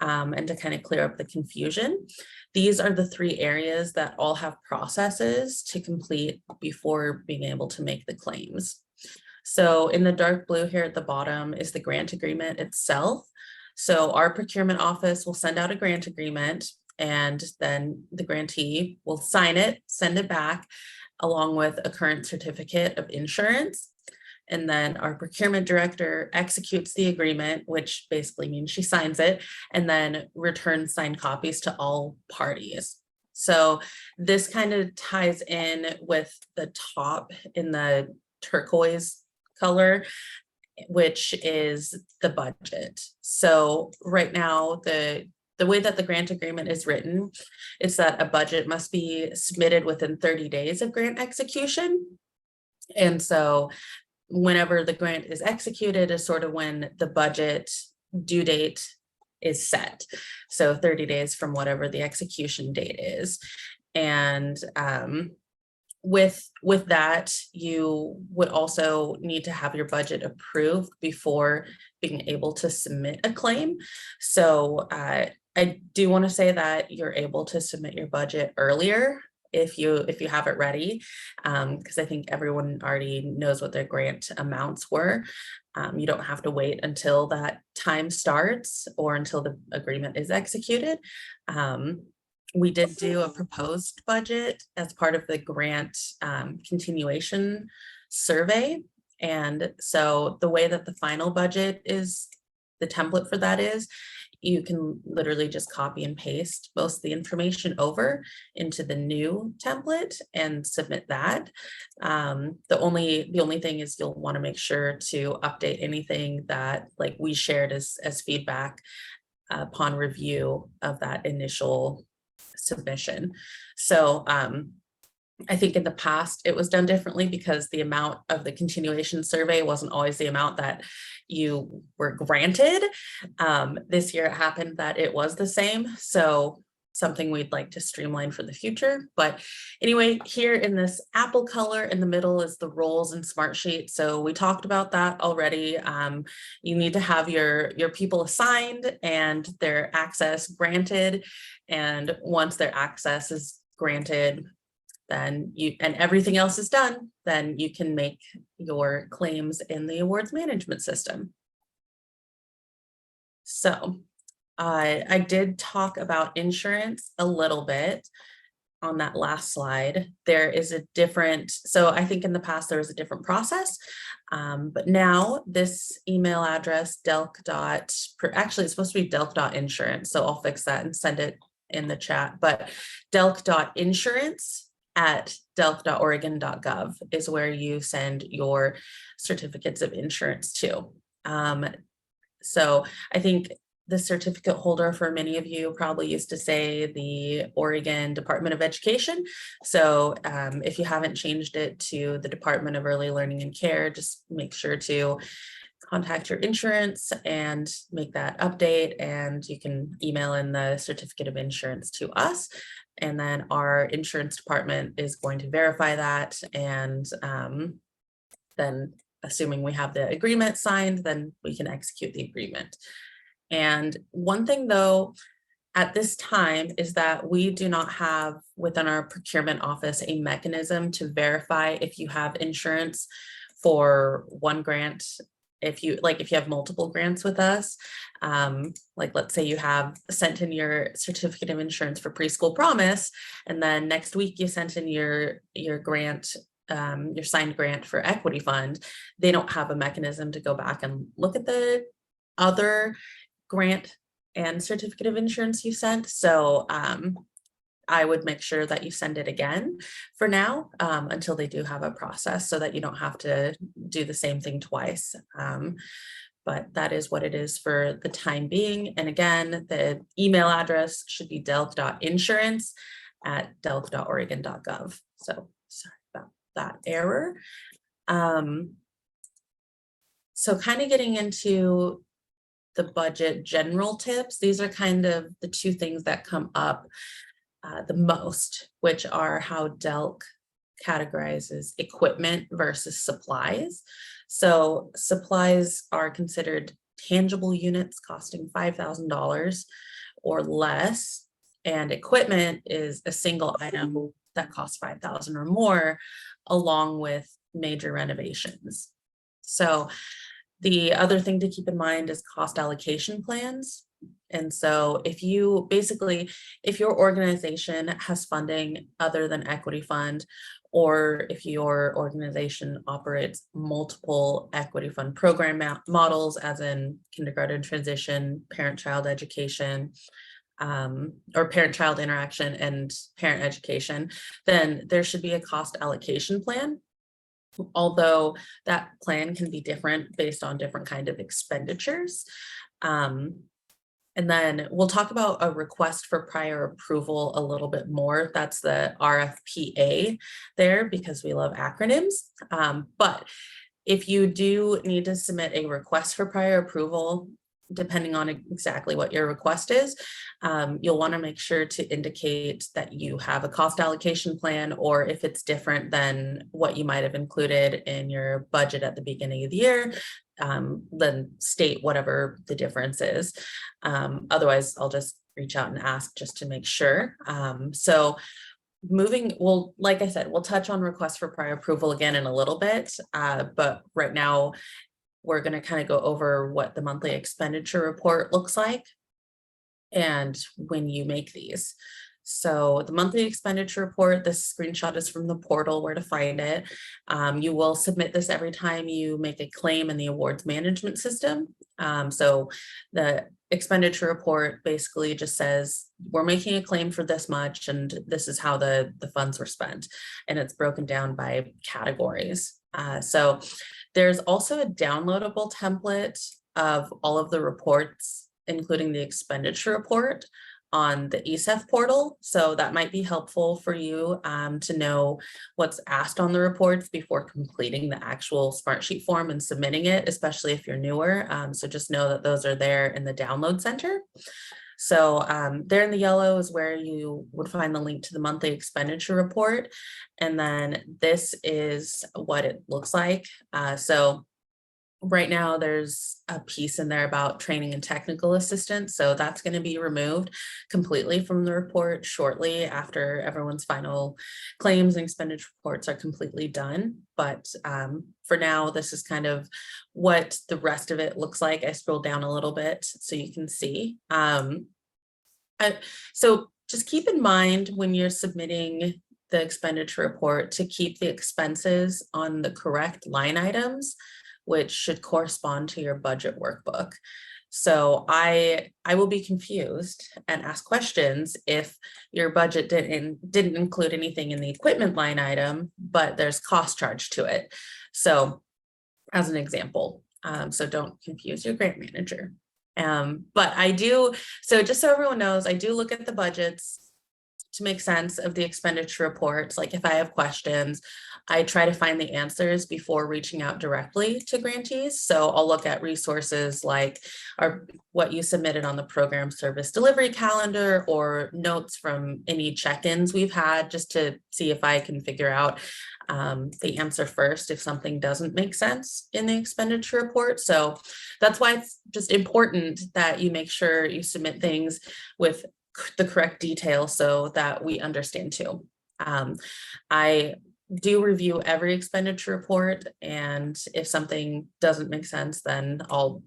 and to kind of clear up the confusion. These are the three areas that all have processes to complete before being able to make the claims. So in the dark blue here at the bottom is the grant agreement itself. So our procurement office will send out a grant agreement, and then the grantee will sign it, send it back, along with a current certificate of insurance. And then our procurement director executes the agreement, which basically means she signs it, and then returns signed copies to all parties. So this kind of ties in with the top in the turquoise color, which is the budget. So right now, the way that the grant agreement is written is that a budget must be submitted within 30 days of grant execution. And so whenever the grant is executed is sort of when the budget due date is set. So 30 days from whatever the execution date is. And with that, you would also need to have your budget approved before being able to submit a claim. So I do want to say that you're able to submit your budget earlier if you have it ready, because I think everyone already knows what their grant amounts were. You don't have to wait until that time starts or until the agreement is executed. We did do a proposed budget as part of the grant continuation survey. And so the way that the final budget is, the template for that is, you can literally just copy and paste most of the information over into the new template and submit that. The only thing is you'll want to make sure to update anything that like we shared as feedback upon review of that initial submission. So I think in the past it was done differently because the amount of the continuation survey wasn't always the amount that you were granted. This year it happened that it was the same. So something we'd like to streamline for the future. But anyway, here in this apple color in the middle is the roles in Smartsheet. So we talked about that already. You need to have your people assigned and their access granted. And once their access is granted, then and everything else is done, then you can make your claims in the awards management system. So I did talk about insurance a little bit on that last slide. There is a different, so I think in the past there was a different process, but now this email address, actually it's supposed to be delk.insurance, so I'll fix that and send it in the chat, but delk.insurance@delk.oregon.gov is where you send your certificates of insurance to. So I think the certificate holder for many of you probably used to say the Oregon Department of Education. So if you haven't changed it to the Department of Early Learning and Care, just make sure to contact your insurance and make that update, and you can email in the certificate of insurance to us. And then our insurance department is going to verify that, and then assuming we have the agreement signed, then we can execute the agreement. And one thing though, at this time is that we do not have within our procurement office a mechanism to verify if you have insurance for one grant. If you have multiple grants with us, like let's say you have sent in your certificate of insurance for Preschool Promise, and then next week you sent in your grant, your signed grant for Equity Fund, they don't have a mechanism to go back and look at the other grant and certificate of insurance you sent. So I would make sure that you send it again for now until they do have a process, so that you don't have to do the same thing twice. But that is what it is for the time being. And again, the email address should be delk.insurance@delk.oregon.gov. So sorry about that error. So kind of getting into the budget general tips, these are kind of the two things that come up the most, which are how DELC categorizes equipment versus supplies. So supplies are considered tangible units costing $5,000 or less, and equipment is a single item that costs $5,000 or more, along with major renovations. So the other thing to keep in mind is cost allocation plans. And so if your organization has funding other than Equity Fund, or if your organization operates multiple Equity Fund program models, as in kindergarten transition, parent-child education, or parent-child interaction and parent education, then there should be a cost allocation plan. Although that plan can be different based on different kind of expenditures. And then we'll talk about a request for prior approval a little bit more. That's the RFPA there, because we love acronyms. But if you do need to submit a request for prior approval, depending on exactly what your request is, you'll want to make sure to indicate that you have a cost allocation plan, or if it's different than what you might have included in your budget at the beginning of the year, then state whatever the difference is. Otherwise, I'll just reach out and ask just to make sure. So like I said, we'll touch on requests for prior approval again in a little bit, but right now, we're going to kind of go over what the monthly expenditure report looks like and when you make these. So the monthly expenditure report, this screenshot is from the portal, where to find it. You will submit this every time you make a claim in the awards management system. So the expenditure report basically just says, we're making a claim for this much, and this is how the funds were spent. And it's broken down by categories. So there's also a downloadable template of all of the reports, including the expenditure report, on the ECEF portal. So that might be helpful for you to know what's asked on the reports before completing the actual Smartsheet form and submitting it, especially if you're newer. So just know that those are there in the download center. So there in the yellow is where you would find the link to the monthly expenditure report. And then this is what it looks like. So right now there's a piece in there about training and technical assistance. So that's going to be removed completely from the report shortly after everyone's final claims and expenditure reports are completely done. But for now, this is kind of what the rest of it looks like. I scrolled down a little bit so you can see. So just keep in mind when you're submitting the expenditure report to keep the expenses on the correct line items, which should correspond to your budget workbook. So I will be confused and ask questions if your budget didn't include anything in the equipment line item, but there's cost charge to it. So as an example, so don't confuse your grant manager. But I do, so just so everyone knows, I do look at the budgets to make sense of the expenditure reports. Like if I have questions, I try to find the answers before reaching out directly to grantees. So I'll look at resources like what you submitted on the program service delivery calendar or notes from any check-ins we've had, just to see if I can figure out the answer first if something doesn't make sense in the expenditure report. So that's why it's just important that you make sure you submit things with the correct detail so that we understand too. I do review every expenditure report, and if something doesn't make sense, then I'll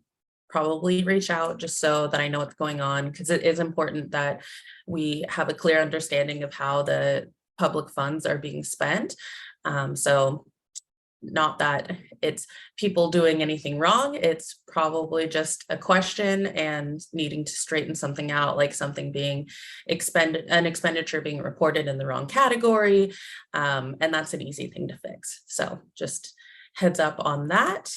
probably reach out just so that I know what's going on, because it is important that we have a clear understanding of how the public funds are being spent. So not that it's people doing anything wrong, it's probably just a question and needing to straighten something out, like something being an expenditure being reported in the wrong category. And that's an easy thing to fix. So just heads up on that.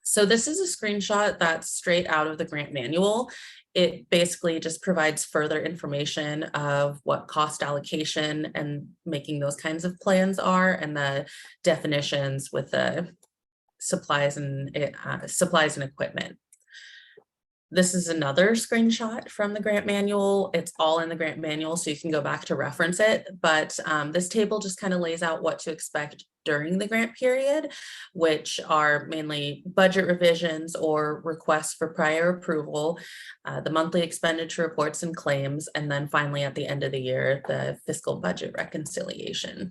So this is a screenshot that's straight out of the grant manual. It basically just provides further information of what cost allocation and making those kinds of plans are, and the definitions with the supplies and equipment. This is another screenshot from the grant manual. It's all in the grant manual, so you can go back to reference it. But this table just kind of lays out what to expect during the grant period, which are mainly budget revisions or requests for prior approval, the monthly expenditure reports and claims, and then finally at the end of the year, the fiscal budget reconciliation.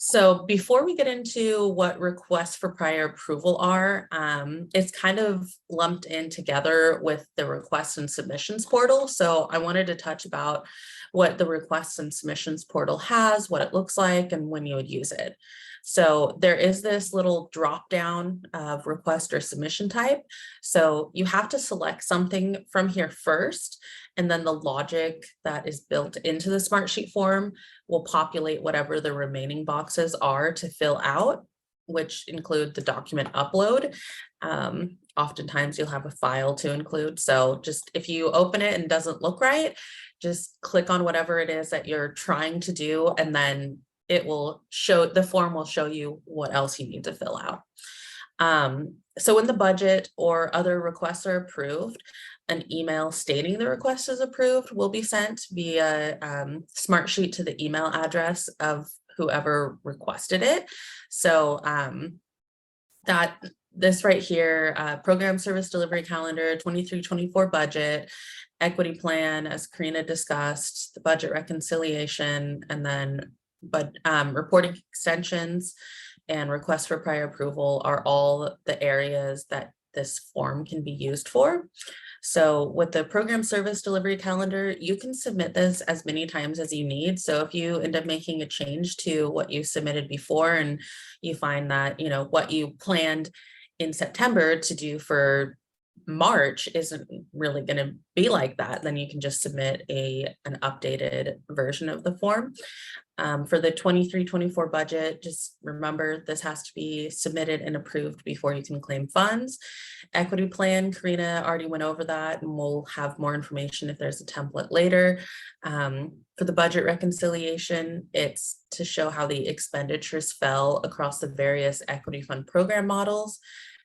So before we get into what requests for prior approval are, it's kind of lumped in together with the requests and submissions portal. So I wanted to touch about what the requests and submissions portal has, what it looks like, and when you would use it. So there is this little drop down of request or submission type. So you have to select something from here first, and then the logic that is built into the Smartsheet form will populate whatever the remaining boxes are to fill out, which include the document upload. Oftentimes you'll have a file to include. So just if you open it and it doesn't look right, just click on whatever it is that you're trying to do, and then it will show, the form will show you what else you need to fill out. So when the budget or other requests are approved, an email stating the request is approved will be sent via Smartsheet to the email address of whoever requested it. So that this right here, program service delivery calendar, 23-24 budget, equity plan, as Karina discussed, the budget reconciliation, and then reporting extensions and requests for prior approval are all the areas that this form can be used for. So with the program service delivery calendar, you can submit this as many times as you need. So if you end up making a change to what you submitted before and you find that, you know, what you planned in September to do for March isn't really going to be like that, then you can just submit an updated version of the form. For the 23-24 budget, just remember this has to be submitted and approved before you can claim funds. Equity plan, Karina already went over that, and we'll have more information if there's a template later. For the budget reconciliation, it's to show how the expenditures fell across the various equity fund program models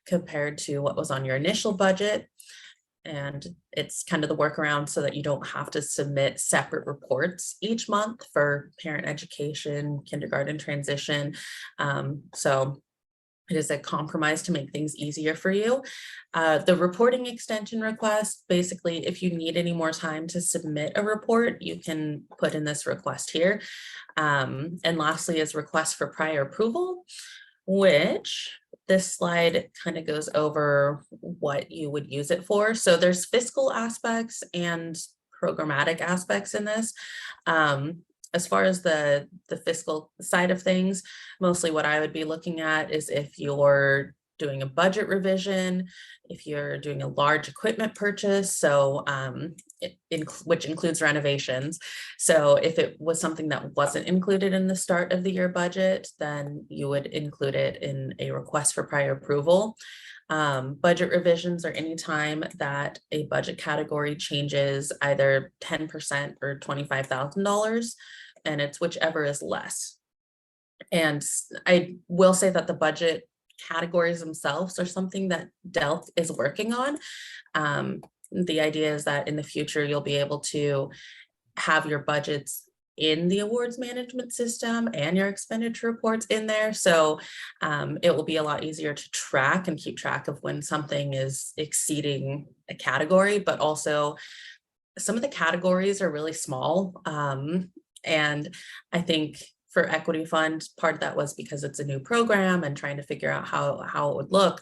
compared to what was on your initial budget. And it's kind of the workaround so that you don't have to submit separate reports each month for parent education, kindergarten transition. So It is a compromise to make things easier for you. The reporting extension request, basically, if you need any more time to submit a report, you can put in this request here. And lastly is request for prior approval, which this slide kind of goes over what you would use it for. So there's fiscal aspects and programmatic aspects in this. As far as the fiscal side of things, mostly what I would be looking at is if you're doing a budget revision, if you're doing a large equipment purchase, so which includes renovations. So if it was something that wasn't included in the start of the year budget, then you would include it in a request for prior approval. Budget revisions are any time that a budget category changes either 10% or $25,000, and it's whichever is less. And I will say that the budget categories themselves are something that DELC is working on. The idea is that in the future, you'll be able to have your budgets in the awards management system and your expenditure reports in there. So it will be a lot easier to track and keep track of when something is exceeding a category, but also some of the categories are really small. And I think for equity fund, part of that was because it's a new program and trying to figure out how it would look,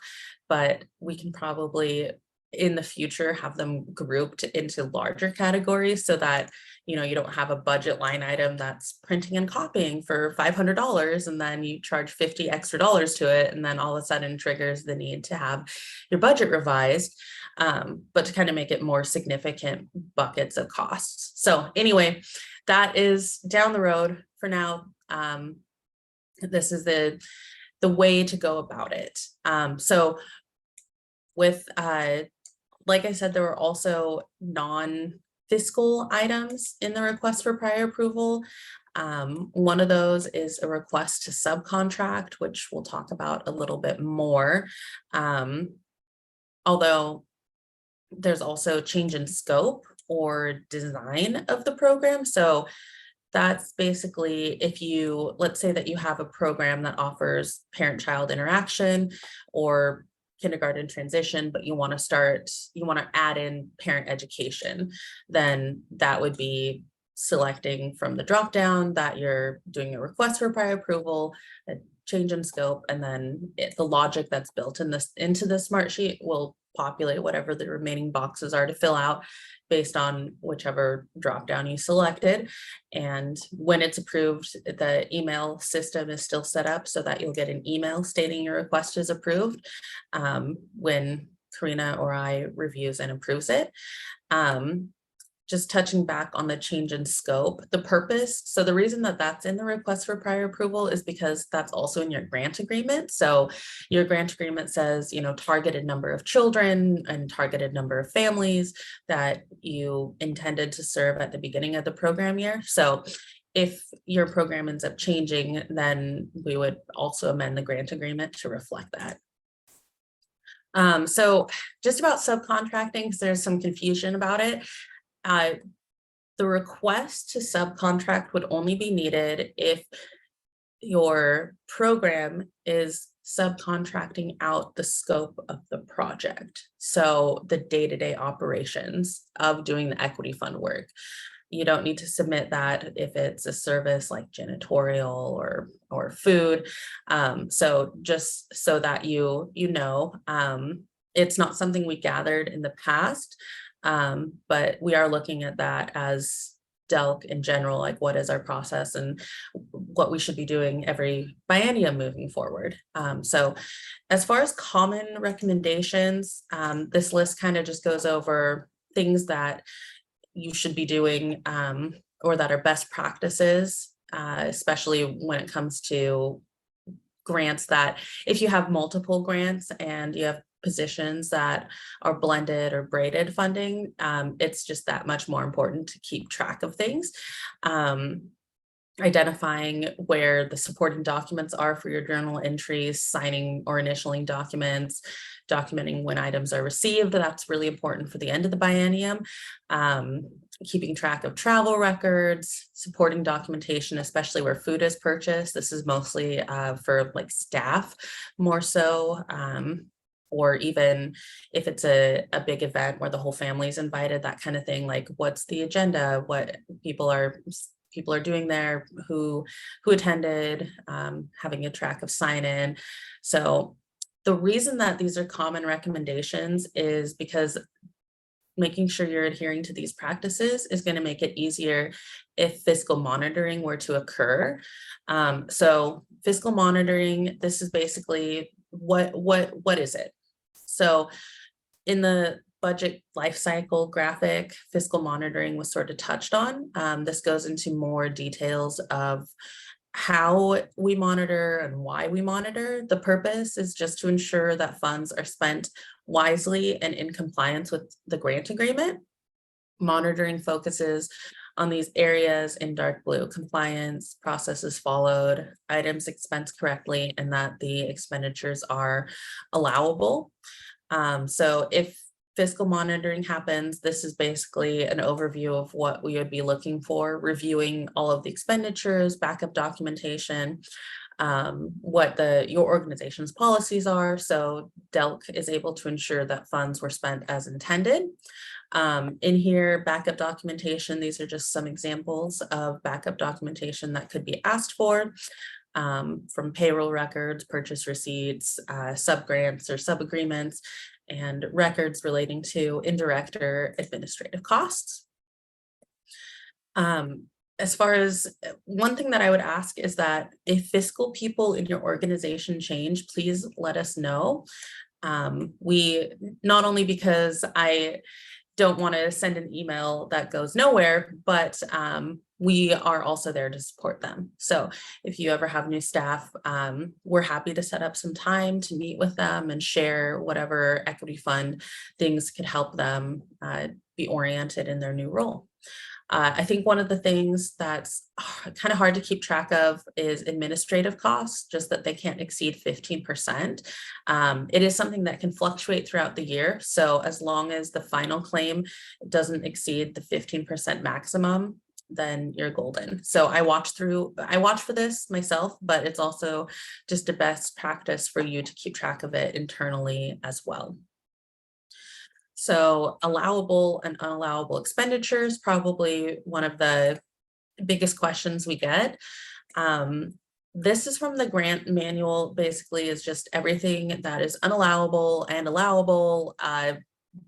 but we can probably in the future have them grouped into larger categories so that you don't have a budget line item that's printing and copying for $500 and then you charge $50 extra to it, and then all of a sudden triggers the need to have your budget revised, but to kind of make it more significant buckets of costs. So anyway, that is down the road for now. This is the way to go about it. So with like I said, there were also non-fiscal items in the request for prior approval. One of those is a request to subcontract, which we'll talk about a little bit more. Although there's also change in scope or design of the program. So that's basically if let's say that you have a program that offers parent-child interaction or kindergarten transition, but you want to add in parent education, then that would be selecting from the drop down that you're doing a request for prior approval, a change in scope, and then the logic that's built into the smart sheet will populate whatever the remaining boxes are to fill out based on whichever drop down you selected. And when it's approved, the email system is still set up so that you'll get an email stating your request is approved when Karina or I reviews and approves it. Just touching back on the change in scope, the purpose. So the reason that that's in the request for prior approval is because that's also in your grant agreement. So your grant agreement says, targeted number of children and targeted number of families that you intended to serve at the beginning of the program year. So if your program ends up changing, then we would also amend the grant agreement to reflect that. So just about subcontracting, because there's some confusion about it. The request to subcontract would only be needed if your program is subcontracting out the scope of the project. So the day-to-day operations of doing the equity fund work. You don't need to submit that if it's a service like janitorial or food. So just so that it's not something we gathered in the past. But we are looking at that as DELC in general, like what is our process and what we should be doing every biennium moving forward. So as far as common recommendations, this list kind of just goes over things that you should be doing or that are best practices, especially when it comes to grants, that if you have multiple grants and you have positions that are blended or braided funding, it's just that much more important to keep track of things. identifying where the supporting documents are for your journal entries, signing or initialing documents, documenting when items are received. That's really important for the end of the biennium. Keeping track of travel records, supporting documentation, especially where food is purchased. This is mostly for like staff more so, or even if it's a big event where the whole family is invited, that kind of thing, like what's the agenda, what people are doing there, who attended, having a track of sign in. So the reason that these are common recommendations is because making sure you're adhering to these practices is going to make it easier if fiscal monitoring were to occur. So fiscal monitoring, this is basically what is it? So in the budget life cycle graphic, fiscal monitoring was sort of touched on. This goes into more details of how we monitor and why we monitor. The purpose is just to ensure that funds are spent wisely and in compliance with the grant agreement. Monitoring focuses on these areas in dark blue: compliance, processes followed, items expensed correctly, and that the expenditures are allowable. So if fiscal monitoring happens, this is basically an overview of what we would be looking for, reviewing all of the expenditures, backup documentation, what your organization's policies are. So DELC is able to ensure that funds were spent as intended. In here, backup documentation, these are just some examples of backup documentation that could be asked for. From payroll records, purchase receipts, sub-grants or sub-agreements, and records relating to indirect or administrative costs. As far as one thing that I would ask is that if fiscal people in your organization change, please let us know. We, not only because I don't want to send an email that goes nowhere, but we are also there to support them. So if you ever have new staff, we're happy to set up some time to meet with them and share whatever equity fund things could help them be oriented in their new role. I think one of the things that's kind of hard to keep track of is administrative costs, just that they can't exceed 15%. It is something that can fluctuate throughout the year. So as long as the final claim doesn't exceed the 15% maximum, then you're golden. So I watch for this myself, but it's also just a best practice for you to keep track of it internally as well. So allowable and unallowable expenditures, probably one of the biggest questions we get. This is from the grant manual, basically is just everything that is unallowable and allowable,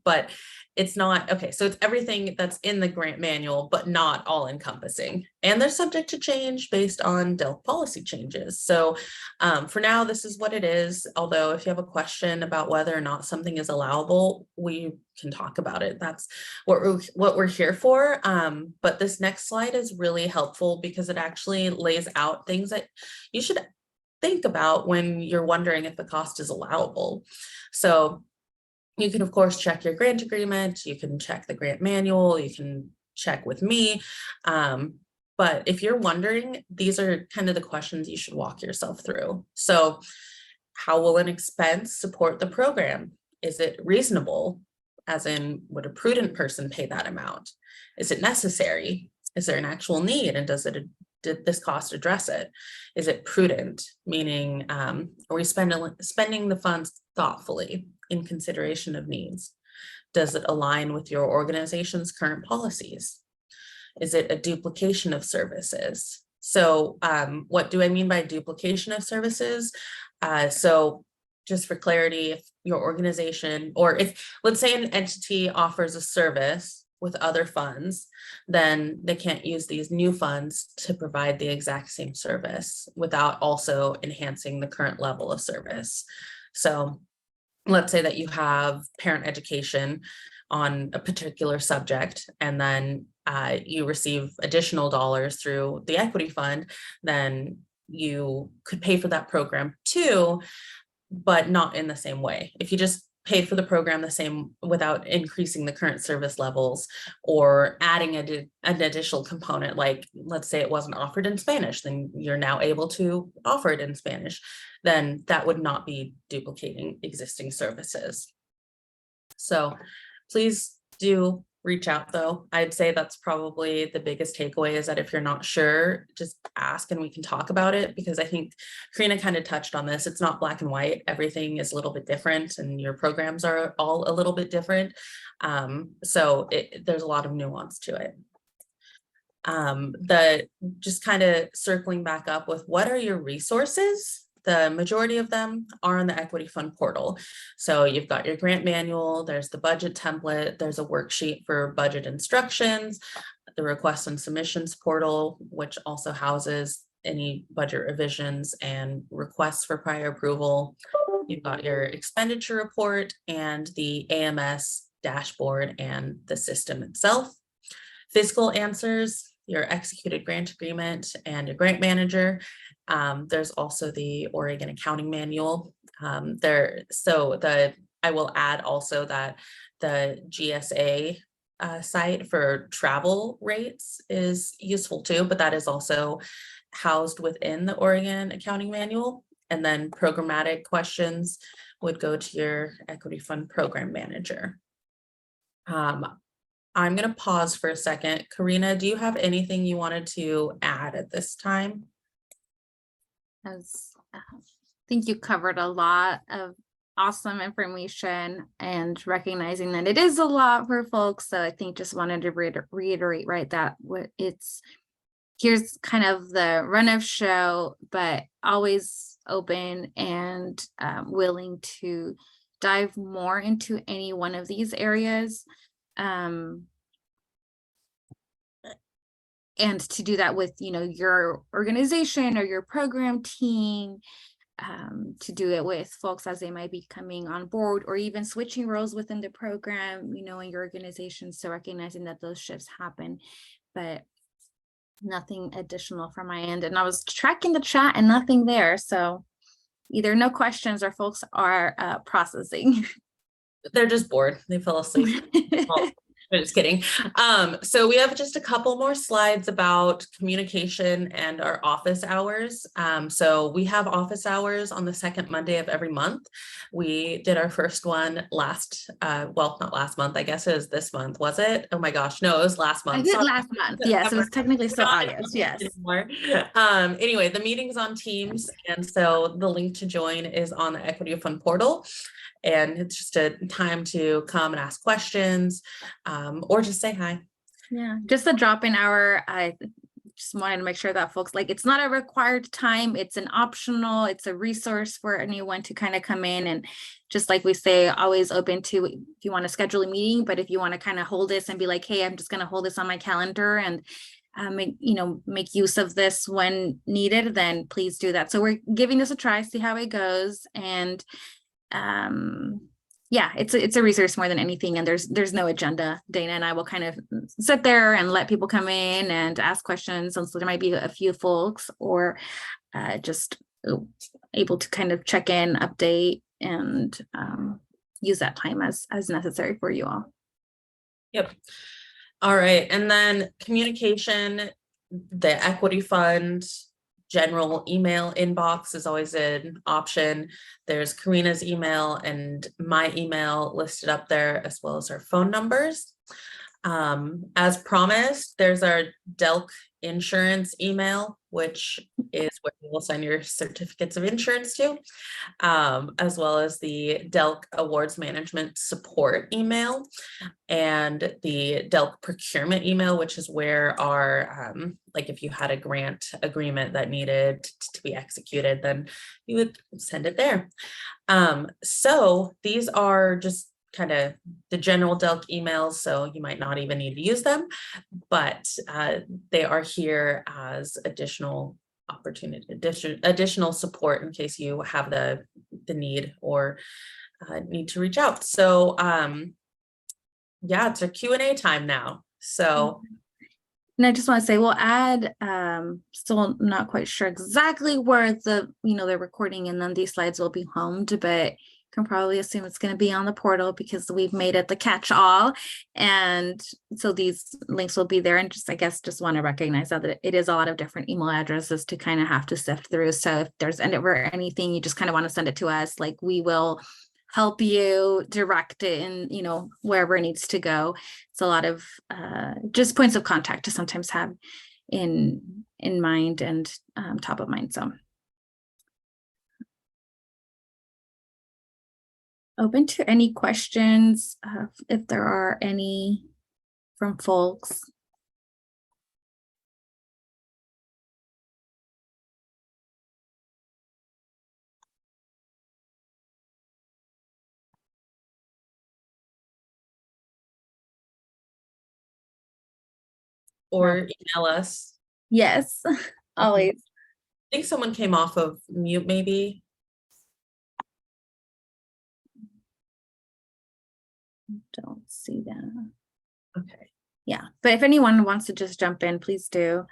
but it's not, okay, so it's everything that's in the grant manual, but not all encompassing. And they're subject to change based on DELC policy changes. So for now, this is what it is. Although if you have a question about whether or not something is allowable, we can talk about it. That's what we're here for. But this next slide is really helpful because it actually lays out things that you should think about when you're wondering if the cost is allowable. So you can, of course, check your grant agreement, you can check the grant manual, you can check with me. But if you're wondering, these are kind of the questions you should walk yourself through. So how will an expense support the program? Is it reasonable? As in, would a prudent person pay that amount? Is it necessary? Is there an actual need? And did this cost address it? Is it prudent? Meaning, are we spending the funds thoughtfully in consideration of needs? Does it align with your organization's current policies? Is it a duplication of services? So what do I mean by duplication of services? So just for clarity, if your organization, or if, let's say, an entity offers a service with other funds, then they can't use these new funds to provide the exact same service without also enhancing the current level of service. So let's say that you have parent education on a particular subject, and then you receive additional dollars through the equity fund, then you could pay for that program too, but not in the same way. If you just paid for the program the same without increasing the current service levels or adding an additional component. Like, let's say it wasn't offered in Spanish, then you're now able to offer it in Spanish. Then that would not be duplicating existing services. So please do reach out though. I'd say that's probably the biggest takeaway, is that if you're not sure, just ask and we can talk about it, because I think Karina kind of touched on this. It's not black and white. Everything is a little bit different and your programs are all a little bit different. So there's a lot of nuance to it. Just kind of circling back up with what are your resources? The majority of them are on the Equity Fund portal. So you've got your grant manual, there's the budget template, there's a worksheet for budget instructions, the request and submissions portal, which also houses any budget revisions and requests for prior approval. You've got your expenditure report and the AMS dashboard and the system itself. Physical answers, your executed grant agreement and your grant manager. There's also the Oregon accounting manual I will add also that the GSA site for travel rates is useful too, but that is also housed within the Oregon accounting manual. And then programmatic questions would go to your Equity Fund program manager. I'm going to pause for a second. Karina, do you have anything you wanted to add at this time? I think you covered a lot of awesome information and recognizing that it is a lot for folks. So I think just wanted to reiterate, right, that here's kind of the run of show, but always open and willing to dive more into any one of these areas. And to do that with, your organization or your program team, to do it with folks as they might be coming on board or even switching roles within the program, in your organization. So recognizing that those shifts happen, but nothing additional from my end. And I was tracking the chat and nothing there. So either no questions or folks are processing. They're just bored. They fell asleep. Well, I'm just kidding. So we have just a couple more slides about communication and our office hours. So we have office hours on the second Monday of every month. We did our first one not last month, I guess it was this month, was it? Oh my gosh, no, it was last month. I did last month. Yes, it was technically still August. Yes. Anyway, the meeting's on Teams. And so the link to join is on the Equity Fund portal. And it's just a time to come and ask questions or just say hi. Yeah, just a drop-in hour. I just wanted to make sure that folks, it's not a required time. It's an optional, it's a resource for anyone to kind of come in. And just like we say, always open to, if you want to schedule a meeting, but if you want to kind of hold this and be like, hey, I'm just going to hold this on my calendar and make use of this when needed, then please do that. So we're giving this a try, see how it goes. And yeah, it's a resource more than anything, and there's no agenda. Dana and I will kind of sit there and let people come in and ask questions, and so there might be a few folks or just able to kind of check in, update, and use that time as necessary for you all. Yep. All right, and then communication, the Equity Fund general email inbox is always an option. There's Karina's email and my email listed up there, as well as our phone numbers. As promised, there's our Delk insurance email, which is where you will send your certificates of insurance to, as well as the Delk awards management support email and the Delk procurement email, which is where our, if you had a grant agreement that needed to be executed, then you would send it there. So these are just kind of the general Delk emails, so you might not even need to use them, but they are here as additional opportunity, additional support in case you have the need or need to reach out. So yeah, it's a Q&A time now. So and I just want to say we'll add, still not quite sure exactly where the recording and then these slides will be homed, but can probably assume it's going to be on the portal because we've made it the catch-all. And so these links will be there, and just, I guess, just want to recognize that it is a lot of different email addresses to kind of have to sift through. So if there's ever anything you just kind of want to send it to us, like, we will help you direct it in, you know, wherever it needs to go. It's a lot of just points of contact to sometimes have in mind and top of mind. So open to any questions, if there are any from folks. Or email us. Yes, always. I think someone came off of mute, maybe. Don't see that. Okay. Yeah, but if anyone wants to just jump in, please do.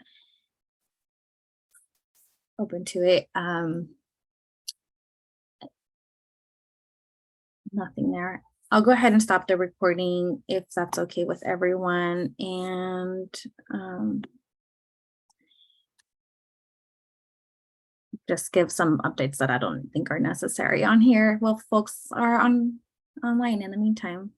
Open to it. Nothing there. I'll go ahead and stop the recording if that's okay with everyone, and just give some updates that I don't think are necessary on here while folks are online in the meantime.